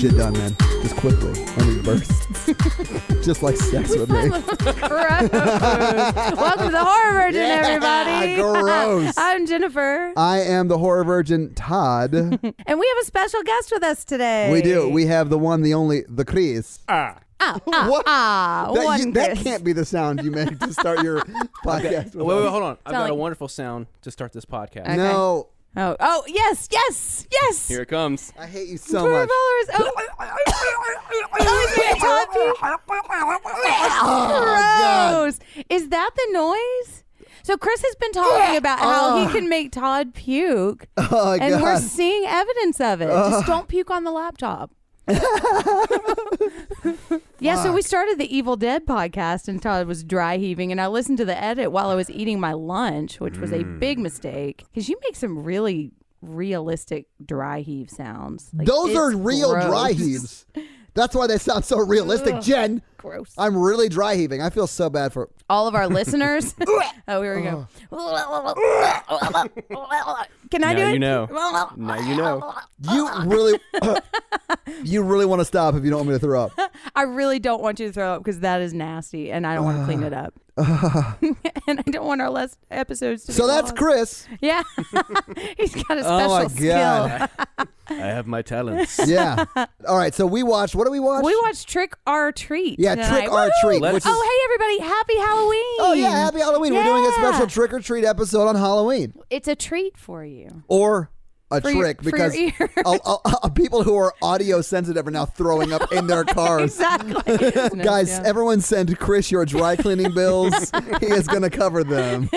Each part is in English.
shit done, man. Just quickly. I need bursts. Just like sex with me. Welcome to the Horror Virgin, everybody. Gross. I'm Jennifer. I am the horror virgin, Todd. And we have a special guest with us today. We do. We have the one, the only, the Chris. What? That can't be the sound you make to start your podcast. Wait, hold on. I've got a wonderful sound to start this podcast. Okay. No. Oh, yes. Here it comes. I hate you so much. Gross. Is that the noise? So Chris has been talking about how he can make Todd puke. Oh, and God. we're seeing evidence of it. Just don't puke on the laptop. Yeah, so we started the Evil Dead podcast and Todd was dry heaving, and I listened to the edit while I was eating my lunch, which was a big mistake because you make some really realistic dry heave sounds. Like, Those are real gross. dry heaves. That's why they sound so realistic. Jen, Gross. I'm really dry heaving. I feel so bad for All of our listeners. Oh, here we go. Can I do it? You know. Now you know. you. Really, you really want to stop if you don't want me to throw up. I really don't want you to throw up because that is nasty, and I don't want to clean it up. And I don't want our last episodes to be So that's lost. Chris. Yeah. He's got a Oh my special God. skill. I have my talents. Yeah. All right. So we watched. What do we watch? We watched Trick or Treat. Yeah, tonight. Trick or Woo! Treat. Let's- Which is, Oh, hey, everybody. Happy Halloween. oh, yeah. Happy Halloween. We're doing a Yeah. special trick or treat episode on Halloween. It's a treat for you. Or a For your- trick for because your ears. people who are audio sensitive are now throwing up in their cars. Exactly. No, Guys, yeah. everyone send Chris your dry cleaning bills. He is going to cover them.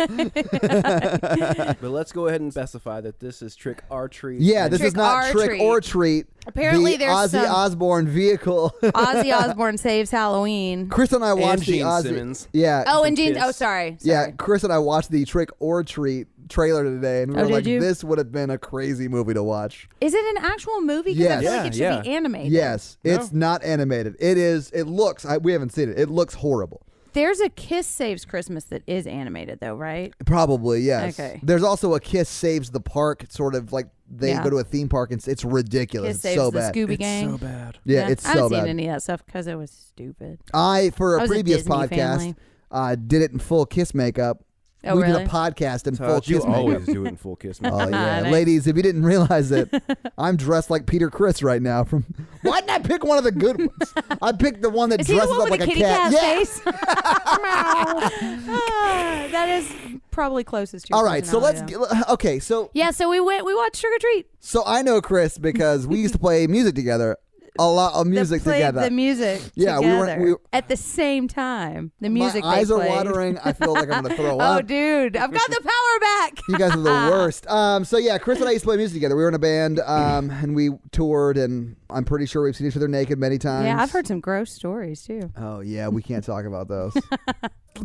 But let's go ahead and specify that this is Trick or Treat. Yeah, this Trick is not or trick treat. or treat. Apparently the there's Ozzy some- Osbourne vehicle. Ozzy Osbourne Saves Halloween. Chris and I And watched the Gene Ozzy. Simmons. Yeah. Oh, and Gene. Kiss. Oh, sorry. Yeah, Chris and I watched the Trick or Treat trailer today, and we were did like, you? this would have been a crazy movie to watch. Is it an actual movie? Because Yes. I feel like it should Yeah, be animated. Yes, it's not animated. It is. It looks. We haven't seen it. It looks horrible. There's a Kiss Saves Christmas that is animated, though, right? Probably, yes. Okay. There's also a Kiss Saves the Park, sort of like they Yeah. go to a theme park and it's ridiculous. Kiss it's Saves so the bad. Scooby It's Gang. so bad. Yeah, it's I haven't so seen bad. any of that stuff because it was stupid. For I a was a previous Disney podcast, family. did it in full Kiss makeup. Oh, we really? did a podcast in full Todd, you Kiss makeup. always do it in full Kiss. Oh yeah, Nice. ladies! If you didn't realize it, I'm dressed like Peter Criss right now. Why didn't I pick one of the good ones? I picked the one that Is he the dresses one up with like the a kitty cat Yeah. face? That is probably closest to your All right, so let's. personality, Okay, so yeah, so we watched Trick or Treat. I know Chris because we used to play music together. A lot of music Played together. the music Yeah, we together were- at the same time. The music My eyes they are played. watering. I feel like I'm going to throw Oh, up. dude, I've got the power back. You guys are the worst. So yeah, Chris and I used to play music together. We were in a band, and we toured, and I'm pretty sure we've seen each other naked many times. Yeah, I've heard some gross stories too. Oh yeah, we can't talk about those.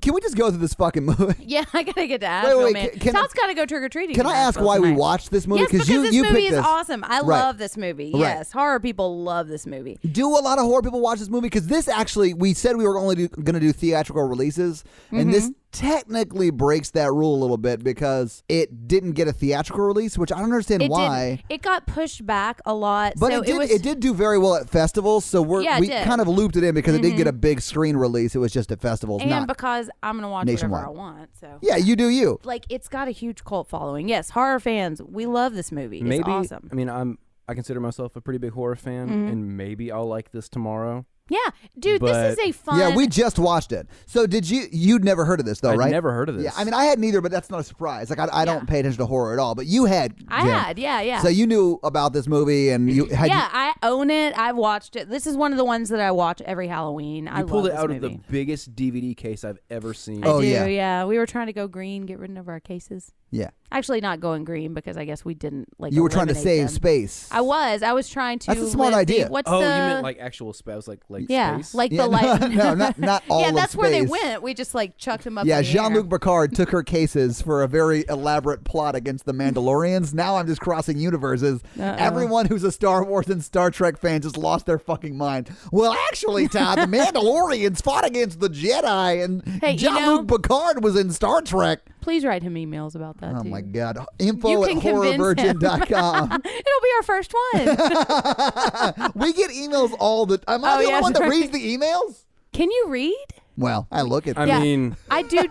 Can we just go through this fucking movie? Yeah, I gotta get to Asheville, wait, man. can- Todd's gotta go trick or treating. Can I ask why we watched this movie? Yes, because you this you movie picked is this. awesome. I Right. love this movie. Right. Yes, horror people love this movie. Do a lot of horror people watch this movie? Because this actually, we said we were only going to do theatrical releases, and this technically breaks that rule a little bit because it didn't get a theatrical release, which I don't understand why. Didn't. It got pushed back a lot. But so it did do very well at festivals, so Yeah, it we did. kind of looped it in because it did get a big screen release. It was just at festivals, and not because I'm gonna watch nationwide. whatever I want. So Yeah, you do you. like it's got a huge cult following. Yes, horror fans, we love this movie. It's Maybe. awesome. I mean, I consider myself a pretty big horror fan, and maybe I'll like this tomorrow. Yeah, dude, this But- is a fun. Yeah, we just watched it. So did you'd never heard of this though, I'd right? never heard of this. Yeah, I mean I hadn't either, but that's not a surprise. Like I don't pay attention to horror at all, but you had. I Jen. had, yeah. So you knew about this movie, and you had. Yeah, I own it. I've watched it. This is one of the ones that I watch every Halloween. I You pulled love it this out movie. of the biggest DVD case I've ever seen. Oh, I do, yeah. yeah. We were trying to go green, get rid of our cases. Yeah. Actually, not going green because I guess we didn't like. You were trying to eliminate save them. space. I was trying to. That's a smart with idea. The, what's Oh, the? you meant like actual space, like yeah, space? like Yeah, the light. no, not all yeah, of that's where they space. went. We just like chucked them up. Yeah, in the Jean-Luc air. Picard took her cases for a very elaborate plot against the Mandalorians. Now I'm just crossing universes. Everyone who's a Star Wars and Star Trek fan just lost their fucking mind. Well, actually, Todd, the Mandalorians fought against the Jedi, and Hey, Jean-Luc Picard was in Star Trek. Please write him emails about that, Oh too. my God. You Info can at convince him. horrorvirgin.com. It'll be our first one. We get emails all the time. Am I the only one that sorry. reads the emails? Can you read? Well, I look at I Yeah. mean, I do.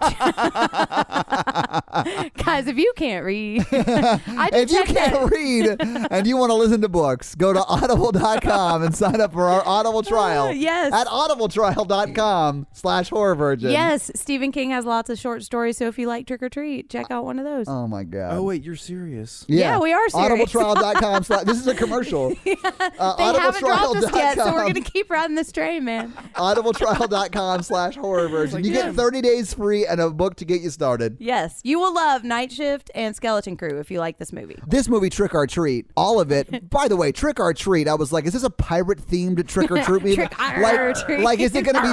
Guys, if you can't read, I do if you check that. can't read and you want to listen to books, go to audible.com and sign up for our Audible trial. Yes. At audibletrial.com/horrorvirgin. Yes, Stephen King has lots of short stories, so if you like Trick or Treat, check out one of those. Oh my God. oh wait, you're serious? Yeah, we are serious. Audibletrial.com. This is a commercial. They haven't dropped us yet, so we're going to keep riding this train, man. audibletrial.com/horrorvirgin. You get 30 days free and a book to get you started. Yes, you will love Night Shift and Skeleton Crew if you like this movie. This movie, Trick or Treat, all of it. By the way, Trick or Treat, I was like, is this a pirate-themed Trick or Treat movie? Trick or Treat. Like, is it going to be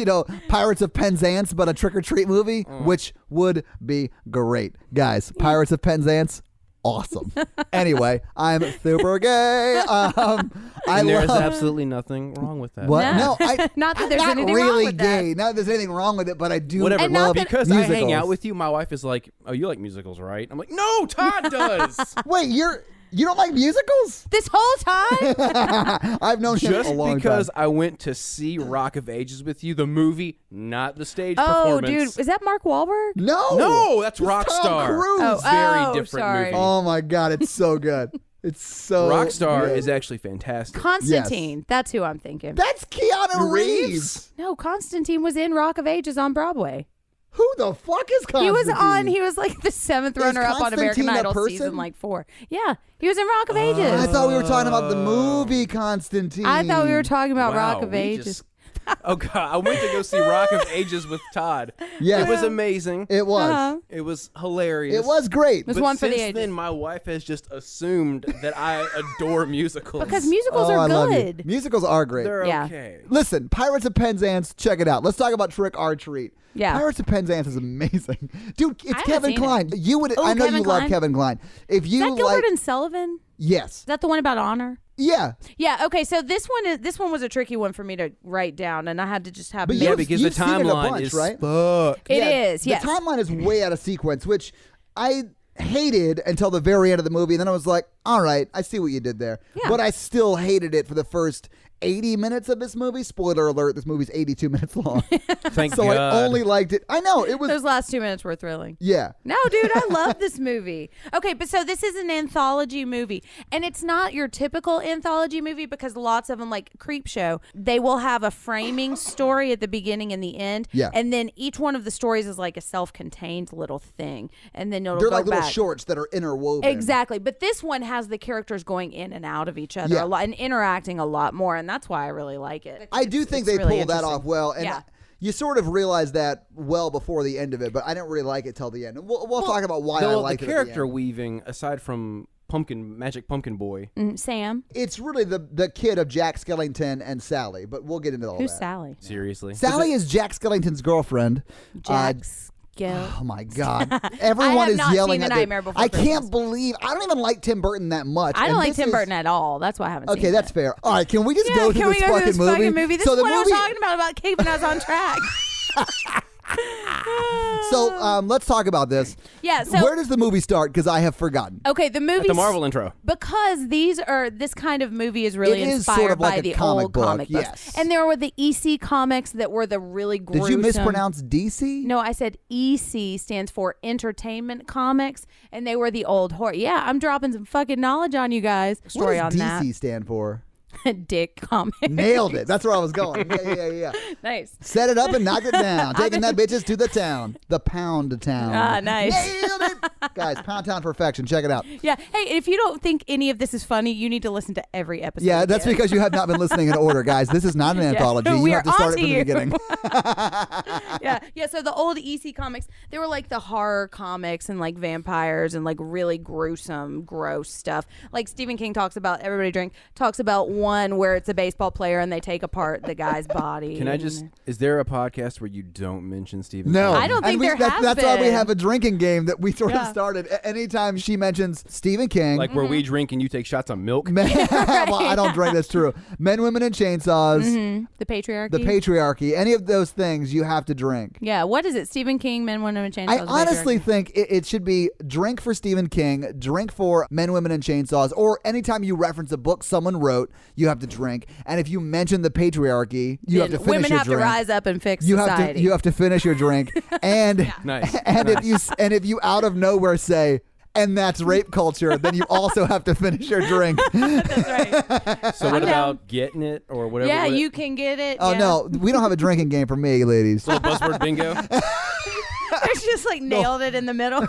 the, Pirates of Penzance, but a Trick or Treat movie? Which would be great. Guys, Pirates of Penzance, awesome. Anyway, I'm super gay. And there's absolutely nothing wrong with that. What? No. I, Not that I'm there's not anything really wrong with that. gay. Not that there's anything wrong with it, but I do Whatever. And not love that- Because I hang musicals. out with you, my wife is like, "Oh, you like musicals, right?" I'm like, "No, Todd does." Wait, you don't like musicals? This whole time? I've known him Just a long because time. I went to see Rock of Ages with you, the movie, not the stage Oh, performance. dude, is that Mark Wahlberg? No, that's it's Tom Rockstar. Cruise. Oh, Very different sorry. movie. Oh my God, it's so good. It's so Rockstar good. is actually fantastic. Constantine. That's who I'm thinking. That's Keanu Reeves. No, Constantine was in Rock of Ages on Broadway. Who the fuck is Constantine? He was like the 7th Is runner-up on American Constantine a Idol person? season 4. Yeah, he was in Rock of I Ages. thought we were talking about the movie Constantine. I thought we were talking about Wow, Rock of we Ages. just- Oh God, I went to go see Rock of Ages with Todd. Yes. It was amazing. It was. Uh-huh. It was hilarious. It was great. was But one for the since ages. then, my wife has just assumed that I adore musicals. Because musicals Oh, are I love you. good. Musicals are great. they're Yeah. okay. Listen, Pirates of Penzance, check it out. Let's talk about Trick or Treat. Yeah. Pirates of Penzance is amazing. Dude, it's haven't Kevin seen Kline. You would Oh, I know Kevin you love Kline? Kevin Kline. If Is you that Gilbert like and Sullivan? Yes. Is that the one about honor? Yeah. Yeah. Okay. So this one was a tricky one for me to write down, and I had to just have. But notes. Yeah, because you've the seen it a timeline bunch, is right? fucked. It Yeah, is. Yes. The timeline is way out of sequence, which I hated until the very end of the movie. And then I was like, all right, I see what you did there. Yeah. But I still hated it for the first 80 minutes of this movie. Spoiler alert, this movie's 82 minutes long. Thank So God. I only liked it. I know, it was, Those last 2 minutes were thrilling. yeah. No, dude, I love this movie. Okay, but so this is an anthology movie, and it's not your typical anthology movie because lots of them, like Creepshow, they will have a framing story at the beginning and the end, Yeah. and then each one of the stories is like a self-contained little thing, and then it'll They're go like little back. shorts that are interwoven. Exactly, but this one has the characters going in and out of each other Yeah. a lot and interacting a lot more, and that's why I really like it. I do think it's they really pulled that interesting. off well. And Yeah. you sort of realize that well before the end of it, but I didn't really like it till the end. And we'll talk about why I The liked it at the character end. weaving, aside from Magic Pumpkin Boy, Sam, It's really the kid of Jack Skellington and Sally, but we'll get into all who's that. Sally? seriously. Sally is Jack Skellington's girlfriend. Jack's Oh my God! Everyone have is not yelling seen at A me. Nightmare Before I Christmas. can't believe I don't even like Tim Burton that much. I don't and like this Tim is- Burton at all. That's why I haven't seen Okay, it. that's fair. All right, can we just Yeah, go to can this we go to fucking this movie? fucking movie? This so is the what I was movie. talking about keeping us on track. So let's talk about this. Yeah, so Where does the movie start? Because I have forgotten. okay, the movie At the Marvel intro. because this kind of movie is really It is inspired sort of like by a the comic old book, comic books. yes. And there were the EC comics that were the really gruesome. Did you mispronounce DC? No, I said EC stands for Entertainment Comics, and they were the old horror. Yeah, I'm dropping some fucking knowledge on you guys. What Story does on DC stand for? that. Dick Comics. Nailed it. That's where I was going. Yeah. Nice. Set it up and knocked it down. Taking that bitches to the town. The Pound Town. Ah, nice. Nailed it. Guys, Pound Town Perfection. Check it out. Yeah. Hey, if you don't think any of this is funny, you need to listen to every episode. Yeah, that's again. because you have not been listening in order, guys. This is not an anthology. You we're have to start it onto from the you. beginning. yeah. So the old EC comics, they were like the horror comics and like vampires and like really gruesome, gross stuff. Like Stephen King talks about, Everybody Drink talks about one where it's a baseball player and they take apart the guy's body. Can I just? Is there a podcast where you don't mention Stephen? No, King? I don't think and there has that's why we been. have a drinking game that we sort of Yeah. started. Anytime she mentions Stephen King, Like where we drink and you take shots on milk. well, I don't drink. That's true. Men, women, and chainsaws. The patriarchy. The patriarchy. Any of those things you have to drink. Yeah. What is it? Stephen King, Men, Women, and Chainsaws. I the honestly patriarchy. think it should be drink for Stephen King, drink for Men, Women, and Chainsaws, or anytime you reference a book someone wrote, you have to drink. And if you mention the patriarchy, you have to Then finish women your have drink. to rise up and fix you society. have to finish your drink. And Nice. and Nice. if you out of nowhere say, and that's rape culture, then you also have to finish your drink. That's right. So what I'm about getting it or whatever? Yeah, what- you can get it. Oh yeah. no, we don't have a drinking game for me, ladies. Little buzzword bingo. It's just like nailed it in the middle.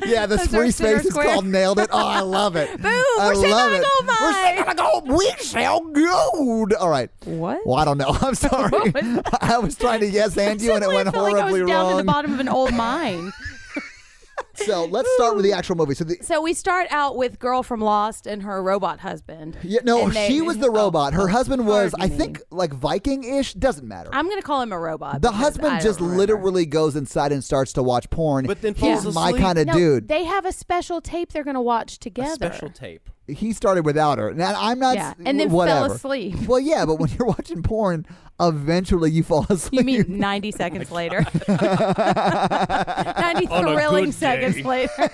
Yeah, this Those are free center space is square. called Nailed It. Oh, I love it. Boom, I we're sitting love on a it. gold mine. We're sitting on a gold. We sell gold. All right. What? Well, I don't know. I'm sorry. What was I was trying to yes and you, and it Suddenly went I felt like I horribly was down to the wrong. bottom of an old mine. So let's start with the actual movie. So So we start out with girl from Lost and her robot husband. yeah, no, And they- she was the robot. Her husband was, I pardon think, me. like Viking-ish. Doesn't matter. I'm gonna call him a robot. The because I husband don't just remember. literally goes inside and starts to watch porn. But then he's falls my asleep. kind of No, dude. they have a special tape they're gonna watch A together. special tape. He started without her. Now I'm not. Yeah, and then whatever. fell asleep. Well, yeah, but when you're watching porn, eventually you fall asleep. You mean 90 seconds later? 90 On a thrilling good seconds day. later.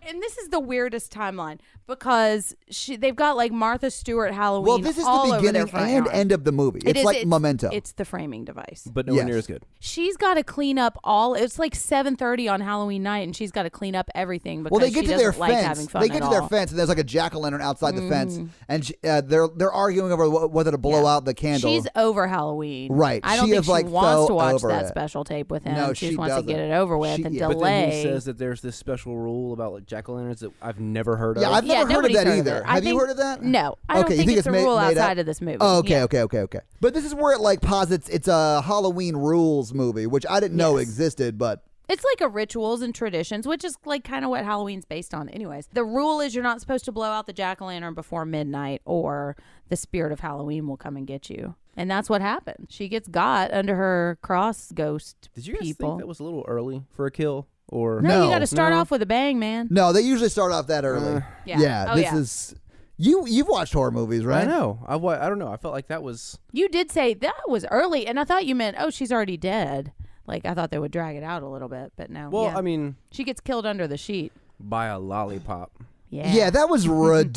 And this is the weirdest timeline because they've got like Martha Stewart Halloween. Well, this is all the over their beginning front and yard. end of the movie. It It's is- like Memento. It's the framing device. But nowhere Yes. near as good. She's got to clean up all. It's like 7:30 on Halloween night, and she's got to clean up everything because well, they get she to their doesn't like fence. having fun They get at to their all. fence, and there's like a jack-o'-lantern outside the fence, and they're arguing over whether to blow Yeah. out the candle. She's over Halloween. Right. I don't She think is, she like, wants so to watch over that it. special tape with him. No, she she just wants doesn't. to get it over with and yeah, But then he delay. says that there's this special rule about like jack-o'-lanterns that I've never heard Yeah, of. I've never heard of nobody's that heard either. it. I Have you think- heard of that? No, I Okay, don't you think think it's a it's rule made up? outside of this movie. Oh, okay, Yeah. okay. But this is where it like posits it's a Halloween rules movie, which I didn't know Yes. existed, but It's like a rituals and traditions, which is like kind of what Halloween's based on. Anyways, the rule is you're not supposed to blow out the jack-o'-lantern before midnight or the spirit of Halloween will come and get you. And that's what happened. She gets got under her cross ghost Did you guys people. think that was a little early for a kill? Or No, you No. got to start No. off with a bang, man. no, they usually start off that early. Yeah. Oh, this yeah. is you've watched horror movies, right? I know. I don't know. I felt like that was. You did say that was early, and I thought you meant, oh, she's already dead. Like, I thought they would drag it out a little bit, but no. Well, yeah. I mean, She gets killed under the sheet. by a lollipop. Yeah. Yeah, that was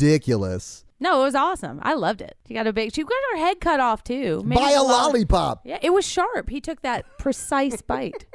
ridiculous. No, it was awesome. I loved it. She got her head cut off, too. Maybe By a lollipop. Yeah, it was sharp. He took that precise bite.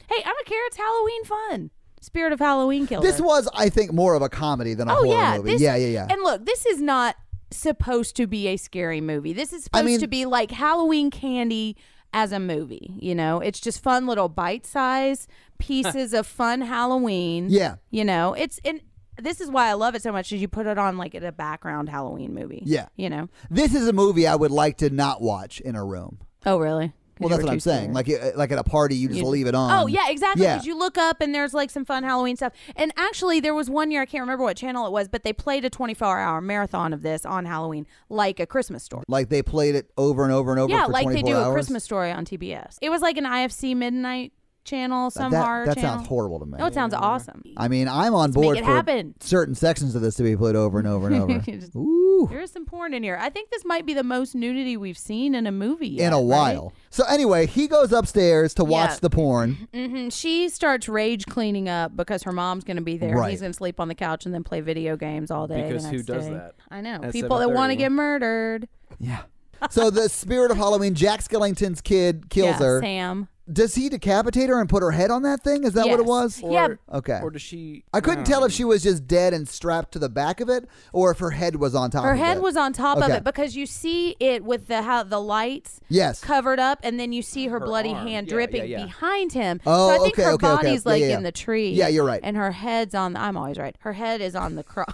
Hey, I don't care. It's Halloween fun. Spirit of Halloween killer. This was, I think, more of a comedy than a oh, horror yeah. movie. This- Yeah. And look, this is not supposed to be a scary movie. This is supposed mean- to be like Halloween candy as a movie. You know, it's just fun little bite-size pieces of fun Halloween. Yeah. You know, and this is why I love it so much is you put it on like at a background Halloween movie. Yeah. You know. This is a movie I would like to not watch in a room. Oh, really? Well, that's what I'm saying. Like at a party, you just leave it on. Oh, yeah, exactly. Yeah. Because you look up and there's like some fun Halloween stuff. And actually, there was one year, I can't remember what channel it was, but they played a 24-hour marathon of this on Halloween, like a Christmas story. Like they played it over and over and over Yeah, for like 24 they do hours. a Christmas story on TBS. It was like an IFC midnight channel, some horror that channel. sounds horrible to me. No, it sounds awesome. I mean, I'm on Let's board make it for happen. certain sections of this to be played over and over and over. Just- Ooh, There is some porn in here. I think this might be the most nudity we've seen in a movie yet, in a right? while. So anyway, he goes upstairs to watch Yeah. the porn. Mm-hmm. She starts rage cleaning up because her mom's going to be there. Right. He's going to sleep on the couch and then play video games all day. Because the who next does day. that I know. at People that want to 7:30? get murdered. Yeah. So the spirit of Halloween, Jack Skellington's kid kills Yeah, her. Sam. Does he decapitate her and put her head on that thing? Is that what it Yes. was? Or, Yeah. Okay. Or does she? I couldn't tell if she was just dead and strapped to the back of it, or if her head was on top Her of it. head was on top of Okay. it because you see it with the lights Yes. covered up, and then you see her bloody arm. hand Yeah, dripping yeah. behind him. Oh, so I think okay, her okay, okay. body's Yeah, like yeah. in the tree. Yeah, you're right. And her head's on. I'm always right. Her head is on the cross,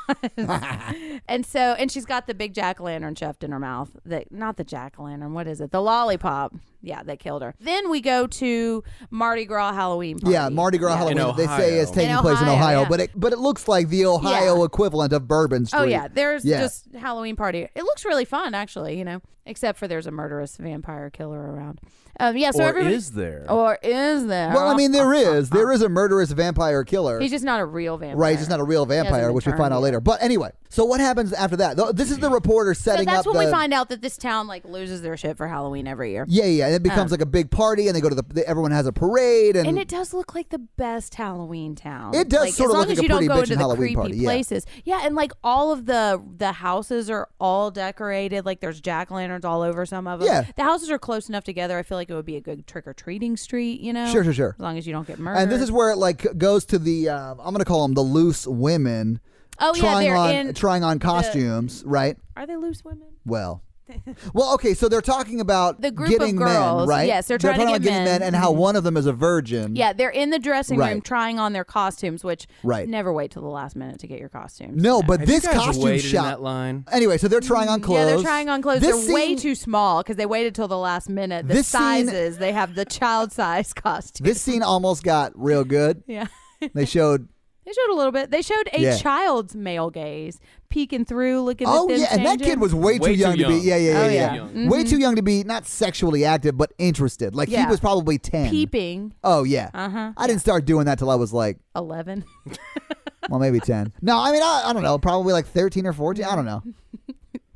and she's got the big jack-o'-lantern shoved in her mouth. Not the jack-o'-lantern. What is it? The lollipop. Yeah, they killed her. Then we go to Mardi Gras Halloween party. Yeah, Mardi Gras Halloween. In They say is taking place in Ohio, Ohio, yeah. but it looks like the Ohio equivalent of Bourbon Street. Oh yeah, there's just Halloween party. It looks really fun, actually. Except for there's a murderous vampire killer around. So is there? Or is there? Well, I mean, there is a murderous vampire killer. He's just not a real vampire. Right, he's just not a real vampire, which we find out later. But anyway, so what happens after that? This is the reporter setting up. So that's when we find out that this town loses their shit for Halloween every year. Yeah, and it becomes like a big party, and they go to everyone has a parade, and it does look like the best Halloween town. It does sort of look like a pretty bitchin' Halloween party. Places. Yeah, and like all of the houses are all decorated. Like there's jack lanterns all over some of them. Yeah, the houses are close enough together. I feel like it would be a good trick or treating street. Sure. As long as you don't get murdered. And this is where it goes to the I'm gonna call them the loose women. Oh yeah, trying on costumes, right? Are they loose women? Well, okay. So they're talking about the group getting of girls, men, right? Yes, they're trying to get men, and how one of them is a virgin. Yeah, they're in the dressing room trying on their costumes, which right. Never wait till the last minute to get your costumes. No, but Have this you guys costume waited shot. In that line? Anyway, so they're trying on clothes. Yeah, they're trying on clothes. This they're way too small because they waited till the last minute. The sizes, they have the child size costume. This scene almost got real good. Yeah, they showed. They showed a little bit. They showed a child's male gaze peeking through, looking at them. Oh, yeah, and that kid was way too young to be. Yeah. Mm-hmm. Way too young to be not sexually active, but interested. Like he was probably 10. Peeping. Oh, yeah. Uh-huh. I didn't start doing that till I was like 11. Well, maybe 10. No, I mean, I don't know. Probably like 13 or 14. I don't know.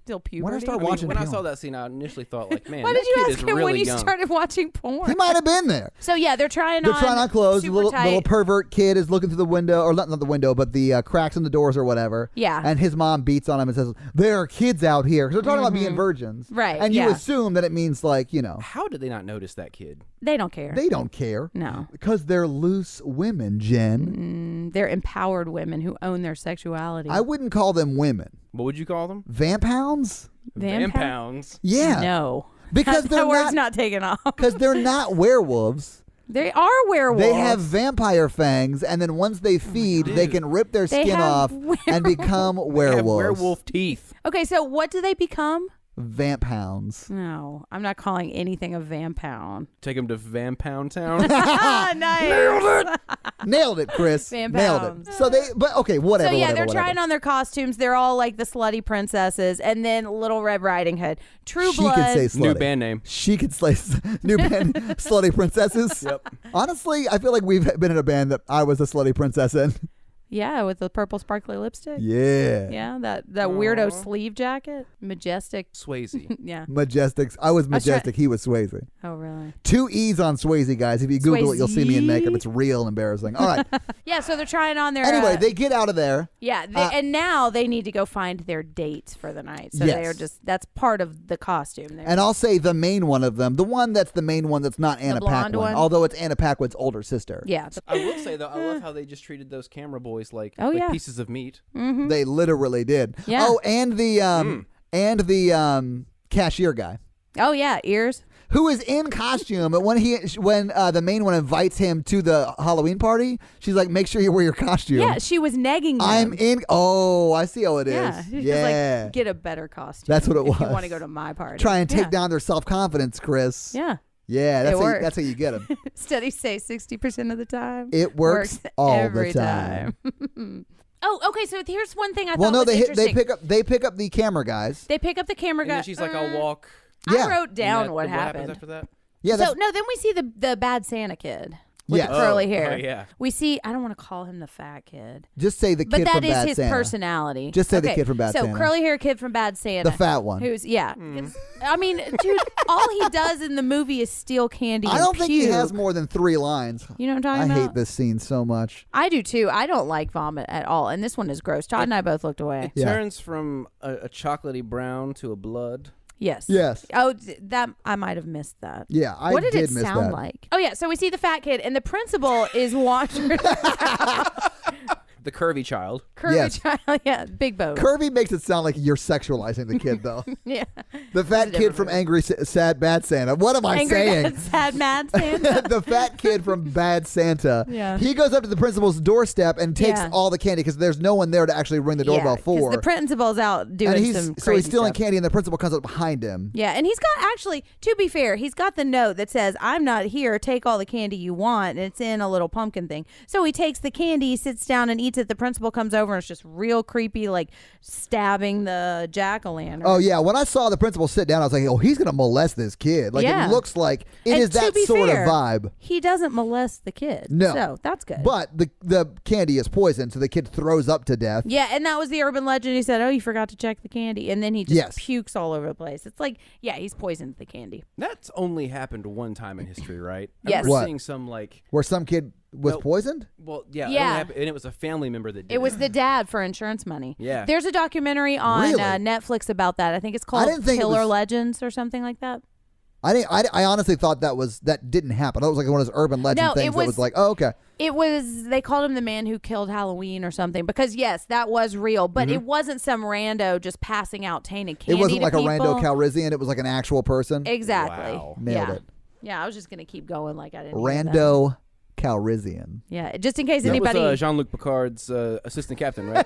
Still puberty. When I start watching when I porn. saw that scene, I initially thought, like, man, why that did you kid ask is him really when you young. started watching porn? He might have been there. So yeah, they're trying on clothes. super Little tight. pervert kid is looking through the window, or not the window, but the cracks in the doors or whatever. Yeah. And his mom beats on him and says, "There are kids out here." Because they're talking about being virgins, right? And you assume that it means like How did they not notice that kid? They don't care. They don't care. No, because they're loose women, Jen. They're empowered women who own their sexuality. I wouldn't call them women. What would you call them? Vamp hounds? Vampounds. Yeah. No. Because that word's not taken off. Because they're not werewolves. They are werewolves. They have vampire fangs, and then once they feed, they can rip their skin off and become werewolves. They have werewolf teeth. Okay, so what do they become? Vamp hounds. No, I'm not calling anything a vampound. Take them to Vampound Town. Nice. Nailed it, Chris. Nailed it. So whatever. So yeah, they're whatever. trying on their costumes. They're all like the slutty princesses, and then Little Red Riding Hood. True She Blood. could say slutty. New band name. She could slay new band, Slutty Princesses. Yep. Honestly, I feel like we've been in a band that I was a slutty princess in. Yeah, with the purple sparkly lipstick. Yeah. Yeah, that weirdo sleeve jacket. Majestic. Swayze. Yeah. Majestic. I was Majestic. He was Swayze. Oh, really? 2 E's on Swayze, guys. If you Google it, you'll see me in makeup. It's real embarrassing. All right. Yeah, so they're trying on their... Anyway, they get out of there. Yeah, and now they need to go find their dates for the night. So yes. they're just... That's part of the costume. And I'll say the main one of them, the one that's the main one that's not Anna Paquin, although it's Anna Paquin's older sister. Yeah. I will say, though, I love how they just treated those camera boys like pieces of meat. Mm-hmm. They literally did. Yeah. Oh, and the cashier guy. Oh, yeah, ears. Who is in costume, but when the main one invites him to the Halloween party, she's like, "Make sure you wear your costume." Yeah, she was negging him. I'm in. Oh, I see how it is. Yeah, she's like, get a better costume. That's what it was. If you want to go to my party, try and take down their self-confidence, Chris. Yeah. Yeah, that's how you get them. Studies say 60% of the time. It works all every the time. Oh, okay. So here's one thing I thought was interesting. they pick up the camera guys. They pick up the camera guys. And then she's like, "I'll walk." Yeah. I wrote down what happens after that. Yeah. So no, then we see the bad Santa kid with the curly hair. Oh, yeah. We see. I don't want to call him the fat kid. Just say the kid but from that is Bad his Santa. personality. Just say the kid from Bad Santa. So curly hair kid from Bad Santa, the fat one. Who's I mean, dude, all he does in the movie is steal candy. I don't and think puke. he has more than 3 lines. You know what I'm talking I about? hate this scene so much. I do too. I don't like vomit at all, and this one is gross. Todd and I both looked away. It turns from a chocolatey brown to a blood. Yes. Yes. Oh, that I might have missed that. Yeah, I what did it miss sound that. like? Oh yeah, so we see the fat kid, and the principal is watching. The the curvy child. Curvy Yes. child, yeah, big boat. Curvy makes it sound like you're sexualizing the kid, though. Yeah. The fat kid from Angry, Sad, Bad Santa. What am I Angry saying? Bad, Sad Mad Santa. The fat kid from Bad Santa. Yeah. He goes up to the principal's doorstep and takes Yeah. all the candy because there's no one there to actually ring the doorbell for. the principal's out doing and some so crazy he's stealing stuff. candy, and the principal comes up behind him. Yeah, and he's got actually, to be fair, he's got the note that says, "I'm not here. Take all the candy you want." And it's in a little pumpkin thing. So he takes the candy, sits down, and eats it. The principal comes over, and it's just real creepy, like stabbing the jack-o'-lantern. Oh yeah, when I saw the principal sit down, I was like, "Oh, he's gonna molest this kid." Like Yeah. it looks like it And is to that be sort fair, of vibe. He doesn't molest the kid. No. So that's good. But the candy is poison, so the kid throws up to death. Yeah, and that was the urban legend. He said, "Oh, you forgot to check the candy," and then he just Yes. pukes all over the place. It's like, yeah, he's poisoned the candy. That's only happened one time in history, right? I Yes. remember What? seeing some like, Where some kid was Nope. poisoned. well, yeah, it Yeah. only happened, and it was a family member that did It was the dad for insurance money. Yeah. There's a documentary on Really? Netflix about that. I think it's called didn't think it Killer was- Legends or something like that. I honestly thought that didn't happen. That was like one of those urban legend No, it things that was was- like, oh, okay. It was, they called him the man who killed Halloween or something, because yes, that was real, but it wasn't some rando just passing out tainted candy. It wasn't to like a people. rando Calrissian. It was like an actual person. Exactly. Wow. Nailed yeah. it. Yeah, I was just gonna keep going like I didn't. hear that. Rando Calrissian. Yeah, just in case That anybody. was Jean-Luc Picard's assistant captain, right?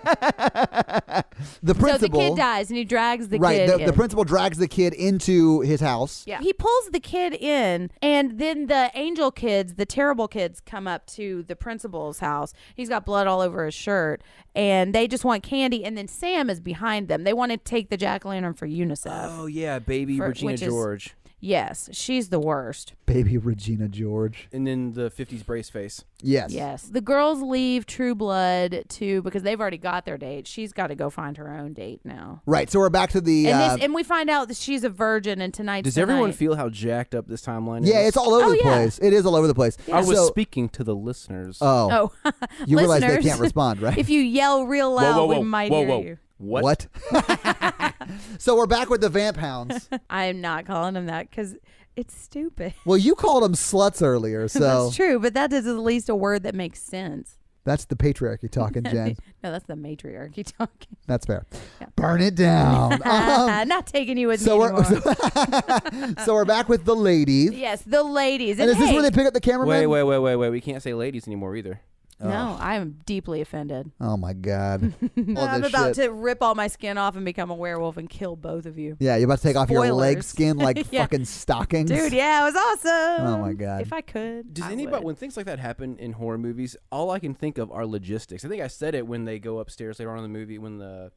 The so principal. the kid dies and he drags the right. kid. The in. principal drags the kid into his house. Yeah. He pulls the kid in, and then the angel kids, the terrible kids, come up to the principal's house. He's got blood all over his shirt, and they just want candy. And then Sam is behind them. They want to take the jack-o'-lantern for UNICEF. Oh yeah, baby Regina which is- George, Yes, she's the worst. Baby Regina George. and then the '50s brace face. Yes. Yes. The girls leave True Blood because they've already got their date. She's got to go find her own date now. Right. So we're back to the. And we find out that she's a virgin, and tonight's Does the everyone night. feel how jacked up this timeline yeah, is? it's all over Oh, the yeah. place. It is all over the place. Yeah. I was So- speaking to the listeners. Oh. Oh, You realize they listeners, can't respond, right? If you yell real loud, we might hear you. What? So we're back with the Vamp Hounds. I am not calling them that because it's stupid. Well, you called them sluts earlier, so That's true, but that is at least a word that makes sense. that's the patriarchy talking, Jen. No, that's the matriarchy talking. That's fair. Yeah. Burn it down. Not taking you with so me we're anymore. so we're back with the ladies. Yes, the ladies. And is this hey, where they pick up the cameraman? Wait. We can't say ladies anymore either. No, I am deeply offended. Oh my God. All I'm this about shit. to rip all my skin off and become a werewolf and kill both of you. Yeah, you're about to take off your leg Spoilers. skin like Yeah. fucking stockings. Dude, yeah, it was awesome. Oh, my God. If I could. Does I anybody, would. when things like that happen in horror movies, all I can think of are logistics. I think I said it when they go upstairs later on in the movie when the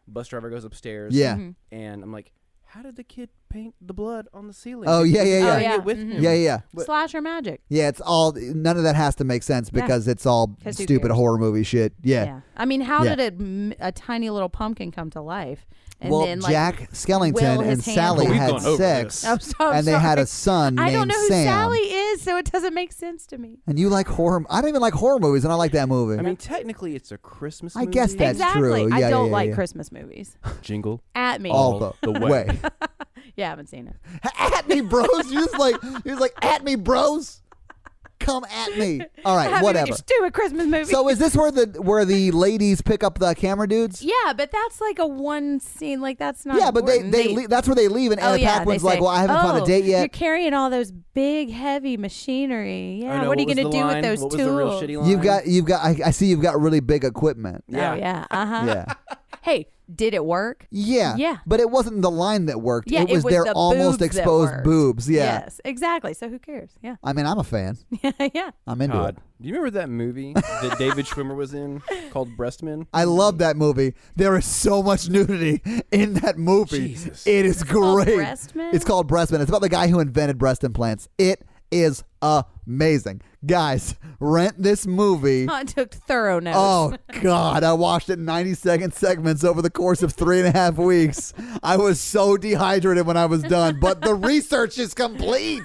bus driver goes upstairs. Yeah. Mm-hmm. And I'm like, how did the kid paint the blood on the ceiling? Oh, yeah, yeah, Oh, yeah. yeah. With Mhm. him. Yeah. But- Slasher magic. Yeah, it's all none of that has to make sense Yeah. because it's all 'Cause who stupid cares? horror movie shit. Yeah. I mean, how Yeah. did a tiny little pumpkin come to life? And well, then, like, Jack Skellington will and his hand Sally Oh, we've had gone over sex, this. I'm and they had a sorry. son I named don't know who Sam. Sally is, so it doesn't make sense to me. And you like horror? I don't even like horror movies, and I like that movie. I mean, technically, it's a Christmas I movie. guess that's exactly. true. I Yeah, don't yeah, like yeah. Christmas movies. Jingle. At me. all the the way. way. Yeah, I haven't seen it. At me, bros. You was like, at me, bros. Come at me. All I right, haven't whatever. Your stupid Christmas movie. So is this where the ladies pick up the camera dudes? yeah, but that's like a one scene. Like that's not. Yeah, but important. that's where they leave, and Oh Anna yeah, Paquin's they like, say, well, I haven't found a date You're yet. carrying all those big, heavy machinery. Yeah, I know, what are you was gonna the do line? with those what tools? Was the real shitty line? You've got. I see you've got really big equipment. Oh yeah. Uh huh. Yeah. Hey, did it work? Yeah. Yeah. But it wasn't the line that worked. Yeah, it was their the almost boobs that exposed worked. boobs. Yeah. Yes, exactly. So who cares? Yeah. I mean, I'm a fan. Yeah. I'm into God. it. Do you remember that movie that David Schwimmer was in called Breastmen? I love that movie. There is so much nudity in that movie. Jesus. It is called great. Breastmen? It's called Breastmen. It's about the guy who invented breast implants. It is amazing. Guys, rent this movie. I took thorough notes. Oh, God. I watched it in 90-second segments over the course of 3.5 weeks. I was so dehydrated when I was done, but the research is complete.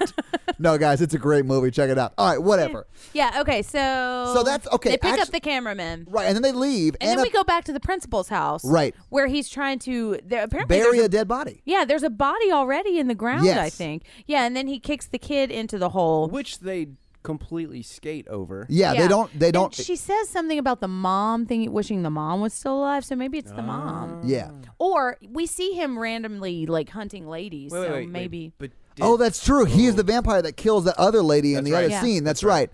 No, guys, it's a great movie. Check it out. All right, whatever. Yeah. Okay. So. So that's okay. They pick up actu- the cameraman. Right, and then they leave. And then we go back to the principal's house. Right. Where he's trying to apparently bury there's a dead body. Yeah, there's a body already in the ground, Yes. I think. Yeah, and then he kicks the kid into the hole. Which they completely skate over. Yeah, Yeah. they don't. And she says something about the mom thing, wishing the mom was still alive. So maybe it's the mom. Yeah. Or we see him randomly like hunting ladies. Wait, so wait, maybe. But Oh, that's true. He is the vampire that kills that other lady in That's the right. other Yeah. scene. That's right.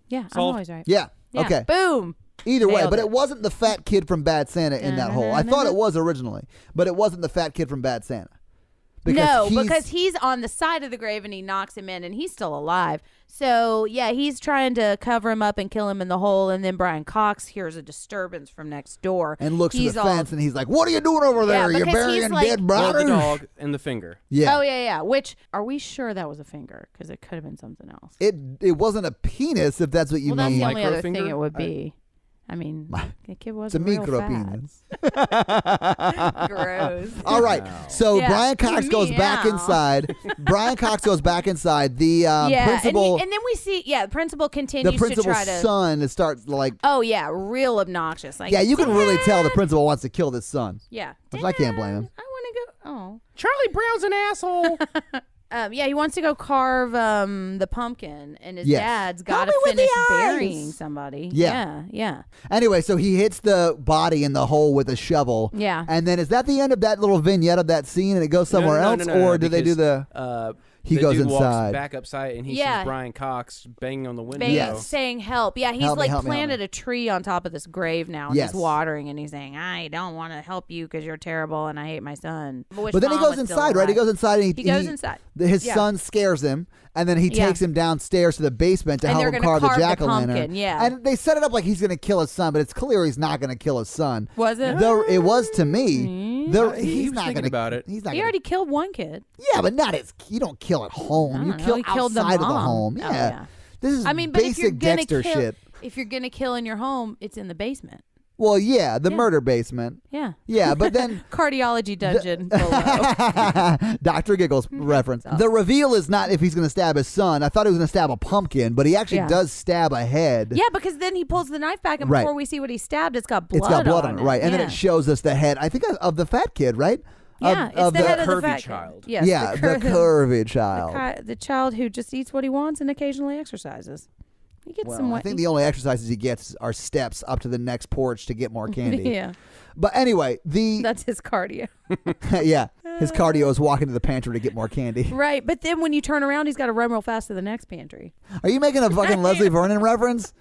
Yeah, Solved. I'm always right. Yeah. Yeah. Okay. Boom. Either way, Nailed but it. it wasn't the fat kid from Bad Santa in that hole. I thought it was originally, but it wasn't the fat kid from Bad Santa. Because he's on the side of the grave and he knocks him in and he's still alive. So, yeah, he's trying to cover him up and kill him in the hole. And then Brian Cox hears a disturbance from next door. and looks he's to the fence and he's like, "What are you doing over there? You're because he's burying like- dead Well, brothers." the dog and the finger. Yeah. Oh, yeah. Which, are we sure that was a finger? Because it could have been something else. It wasn't a penis, if that's what you Well, that's mean. the only other thing Microfinger? it would be. I mean, the kid It's a wasn't real micro fat. penis. Gross. All right. So Yeah. Brian Cox goes back Meow. inside. Brian Cox goes back inside. The principal, and then we see, the principal continues the principal's to try to. son starts like. Oh yeah, real obnoxious. Like, Yeah, you can really tell the "Dad!" principal wants to kill this son. Yeah, Which I can't blame him. I want to go. Oh, Charlie Brown's an asshole. yeah, he wants to go carve the pumpkin, and his Yes. dad's Help got me to with the finish eyes. burying somebody. Yeah. yeah. Anyway, so he hits the body in the hole with a shovel. Yeah. And then is that the end of that little vignette of that scene and it goes somewhere else? Or do they do the. He the goes dude inside. walks back upside and he Yeah. sees Brian Cox banging on the window. Yes. Saying help. Yeah, he's Help me, like help me, help planted me. a tree on top of this grave now, and Yes. he's watering, and he's saying, "I don't want to help you because you're terrible, and I hate my son." But then he goes inside, right? He goes inside and He goes inside. His Yeah. son scares him, and then he Yeah. takes him downstairs to the basement to And help they're him gonna carve the carve the jack-o'-lantern. pumpkin, yeah. And they set it up like he's going to kill his son, but it's clear he's not going to kill his son. Was it? It was to me. He He's was not thinking going to about it. He's not. He gonna, already killed one kid. yeah, but not as. You don't kill at home. I You don't know. kill He killed the outside of the mom. home. Oh, Yeah. yeah. This is I mean, but if you're basic gonna Dexter kill, shit. if you're gonna kill in your home, it's in the basement. Well, yeah, the Yeah. murder basement. Yeah. Yeah, but then Cardiology dungeon below. Dr. Giggles reference. Oh. The reveal is not if he's going to stab his son. I thought he was going to stab a pumpkin, but he actually Yeah. does stab a head. Yeah, because then he pulls the knife back, and Right. before we see what he stabbed, it's got blood. It's got blood on it, right? And then Yeah. it shows us the head. I think of the fat kid, right? Yeah, it's the head of the curvy fat child. Kid. Yes, Yeah, the curvy child. the child who just eats what he wants and occasionally exercises. He gets some Well, I wet. think the only exercises he gets are steps up to the next porch to get more candy. yeah, But anyway, that's his cardio. yeah, his cardio is walking to the pantry to get more candy. Right, but then when you turn around, he's got to run real fast to the next pantry. Are you making a fucking Leslie Vernon reference?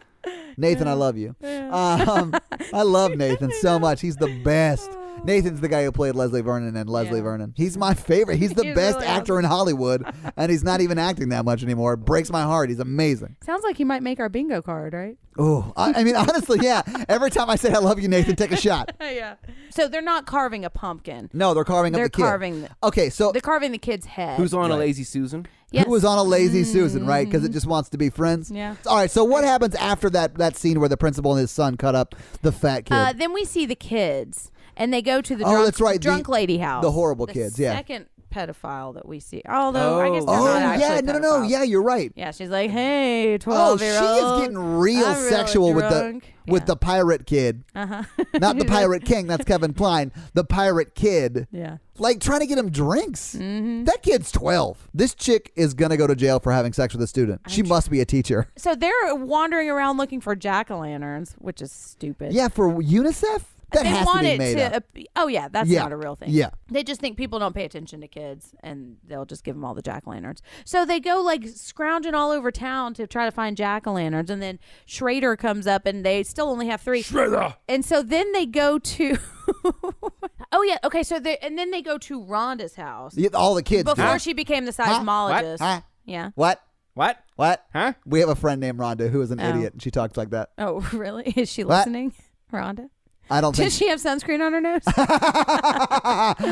Nathan, I love you. I love Nathan so much. He's the best. Nathan's the guy who played Leslie Vernon and Leslie Yeah. Vernon. He's my favorite. He's the He's best really actor in Hollywood, and he's not even acting that much anymore. It breaks my heart. He's amazing. Sounds like he might make our bingo card, right? Oh, I mean, honestly, yeah. Every time I say I love you, Nathan, take a shot. Yeah. So they're not carving a pumpkin. No, they're carving up They're the kid. carving. Okay, so They're carving the kid's head. Who's on Right. a lazy Susan? Yes. who was on a lazy Susan, right? Because it just wants to be friends. Yeah. All right, so what happens after that scene where the principal and his son cut up the fat kid? Then we see the kids, and they go to the Oh, drunk, that's right, drunk lady house. the horrible The kids, yeah. Second pedophile that we see. Although I guess they're Oh, not actually yeah, no, pedophiles. yeah, you're right. Yeah, she's like, "Hey, Oh, 12-year-old. she is getting real I'm really sexual with drunk." the pirate kid. Uh-huh. Not the pirate king, that's Kevin Kline. The pirate kid. Yeah. Like trying to get him drinks. Mm-hmm. That kid's 12. This chick is going to go to jail for having sex with a student. She must be a teacher. So they're wandering around looking for jack-o'-lanterns, which is stupid. Yeah, for UNICEF? That they has want to be it made up. oh yeah, that's Yeah. not a real thing. Yeah. They just think people don't pay attention to kids, and they'll just give them all the jack-o'-lanterns. So they go like scrounging all over town to try to find jack-o'-lanterns, and then Schrader comes up, and they still only have 3. Schrader! And so then they go to oh yeah, okay. So then they go to Rhonda's house Yeah, all the kids before do. she became the Huh? seismologist. Huh? Yeah. What? What? What? Huh? We have a friend named Rhonda who is an Oh. idiot, and she talks like that. Oh really? Is she What? listening, Rhonda? I don't think Does she have sunscreen on her nose?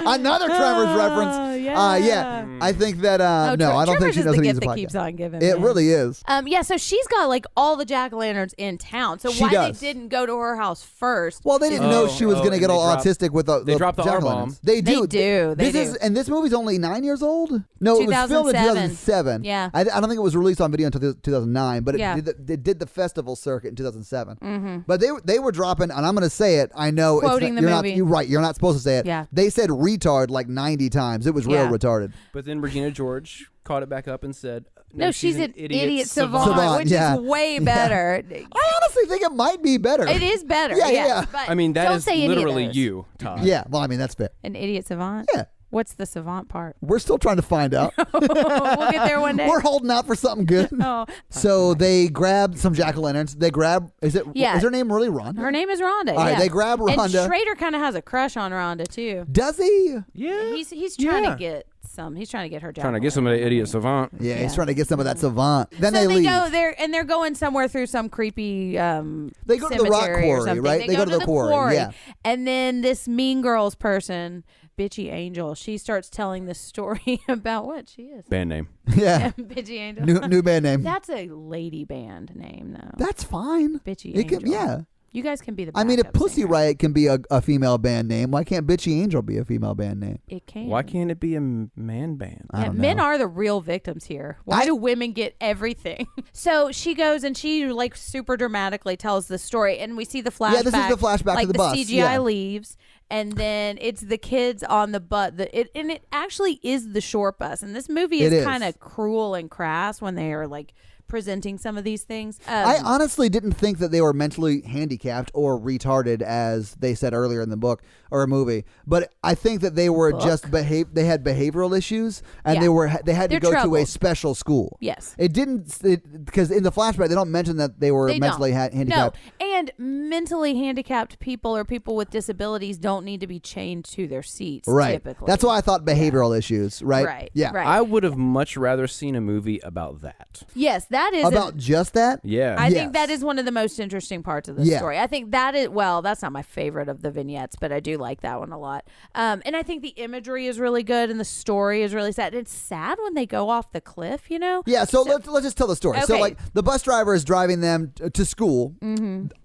Another Tremors reference. Oh, yeah. Yeah. I think that no, I don't think Tremors she is knows the how to use gift a that podcast. keeps on giving. It man. really is. Yeah, so she's got like all the jack-o'-lanterns in town. So She why does. they didn't go to her house first? Well, they didn't know she was going to and get they all dropped- autistic with the they dropped the jack-o'-lanterns. R-bomb. They do. They This do. is and this movie's only 9 years old. No, it was filmed in 2007. Yeah. I don't think it was released on video until 2009, but Yeah. it did the festival circuit in 2007. Mm-hmm. But they were dropping, and I'm going to say it. I know Quoting the you're movie. not. You're right. You're not supposed to say it. Yeah. They said retard like 90 times. It was real Yeah. retarded. But then Regina George caught it back up and said, No, she's an idiot savant, Savant, which yeah. is way better. I honestly think it might be better. It is better. Yeah, yes, yeah. But I mean, that don't is say any of literally those. you, Todd. Yeah, well, I mean, that's fair. An idiot savant? Yeah. What's the savant part? We're still trying to find out. We'll get there one day. We're holding out for something good. Oh. So they grab some jack-o'-lanterns. They grab, Yeah. is her name really Rhonda? Her name is Rhonda. All right, yeah. they grab And Rhonda. Schrader kind of has a crush on Rhonda too. Does he? Yeah. He's trying Yeah. to get some. He's trying to get her. Trying to get some of the idiot savant. Yeah, Yeah. he's trying to get some of that savant. Then So they leave. go there, and they're going somewhere through some creepy. They go to the rock cemetery or quarry, something. right? They They go go to the quarry, yeah. And then this Mean Girls person, Bitchy Angel, she starts telling the story about what she is. Band name. Yeah. Bitchy Angel. New band name. That's a lady band name, though. That's fine. Bitchy It Angel. can, yeah. You guys can be the. I mean, if backup Pussy singer. Riot can be a female band name, why can't Bitchy Angel be a female band name? It can. Why can't it be a man band? I Yeah, don't men know. are the real victims here. Why do women get everything? So she goes and she like super dramatically tells the story, and we see the flashback. Yeah, this is the flashback like to the bus, CGI yeah. leaves, and then it's the kids on the bus. And it actually is the short bus. And this movie It is is. kind of cruel and crass when they are like presenting some of these things. I honestly didn't think that they were mentally handicapped or retarded, as they said earlier in the book or a movie. But I think that they were just they had behavioral issues, and Yeah. they had to They're go to a troubled. special school. Yes. It didn't, because in the flashback they don't mention that they were They mentally don't. handicapped. No, and mentally handicapped people or people with disabilities don't need to be chained to their seats. Right. Typically. That's why I thought behavioral issues. Right. Right. Yeah. Right. I would have much rather seen a movie about that. Yes, that is About just that. Yeah. I Yes. think that is one of the most interesting parts of the Yeah. story. I think that is, well, that's not my favorite of the vignettes, but I do like that one a lot. And I think the imagery is really good and the story is really sad. It's sad when they go off the cliff, you know? Yeah, so let's just tell the story. So Okay. like the bus driver is driving them to school.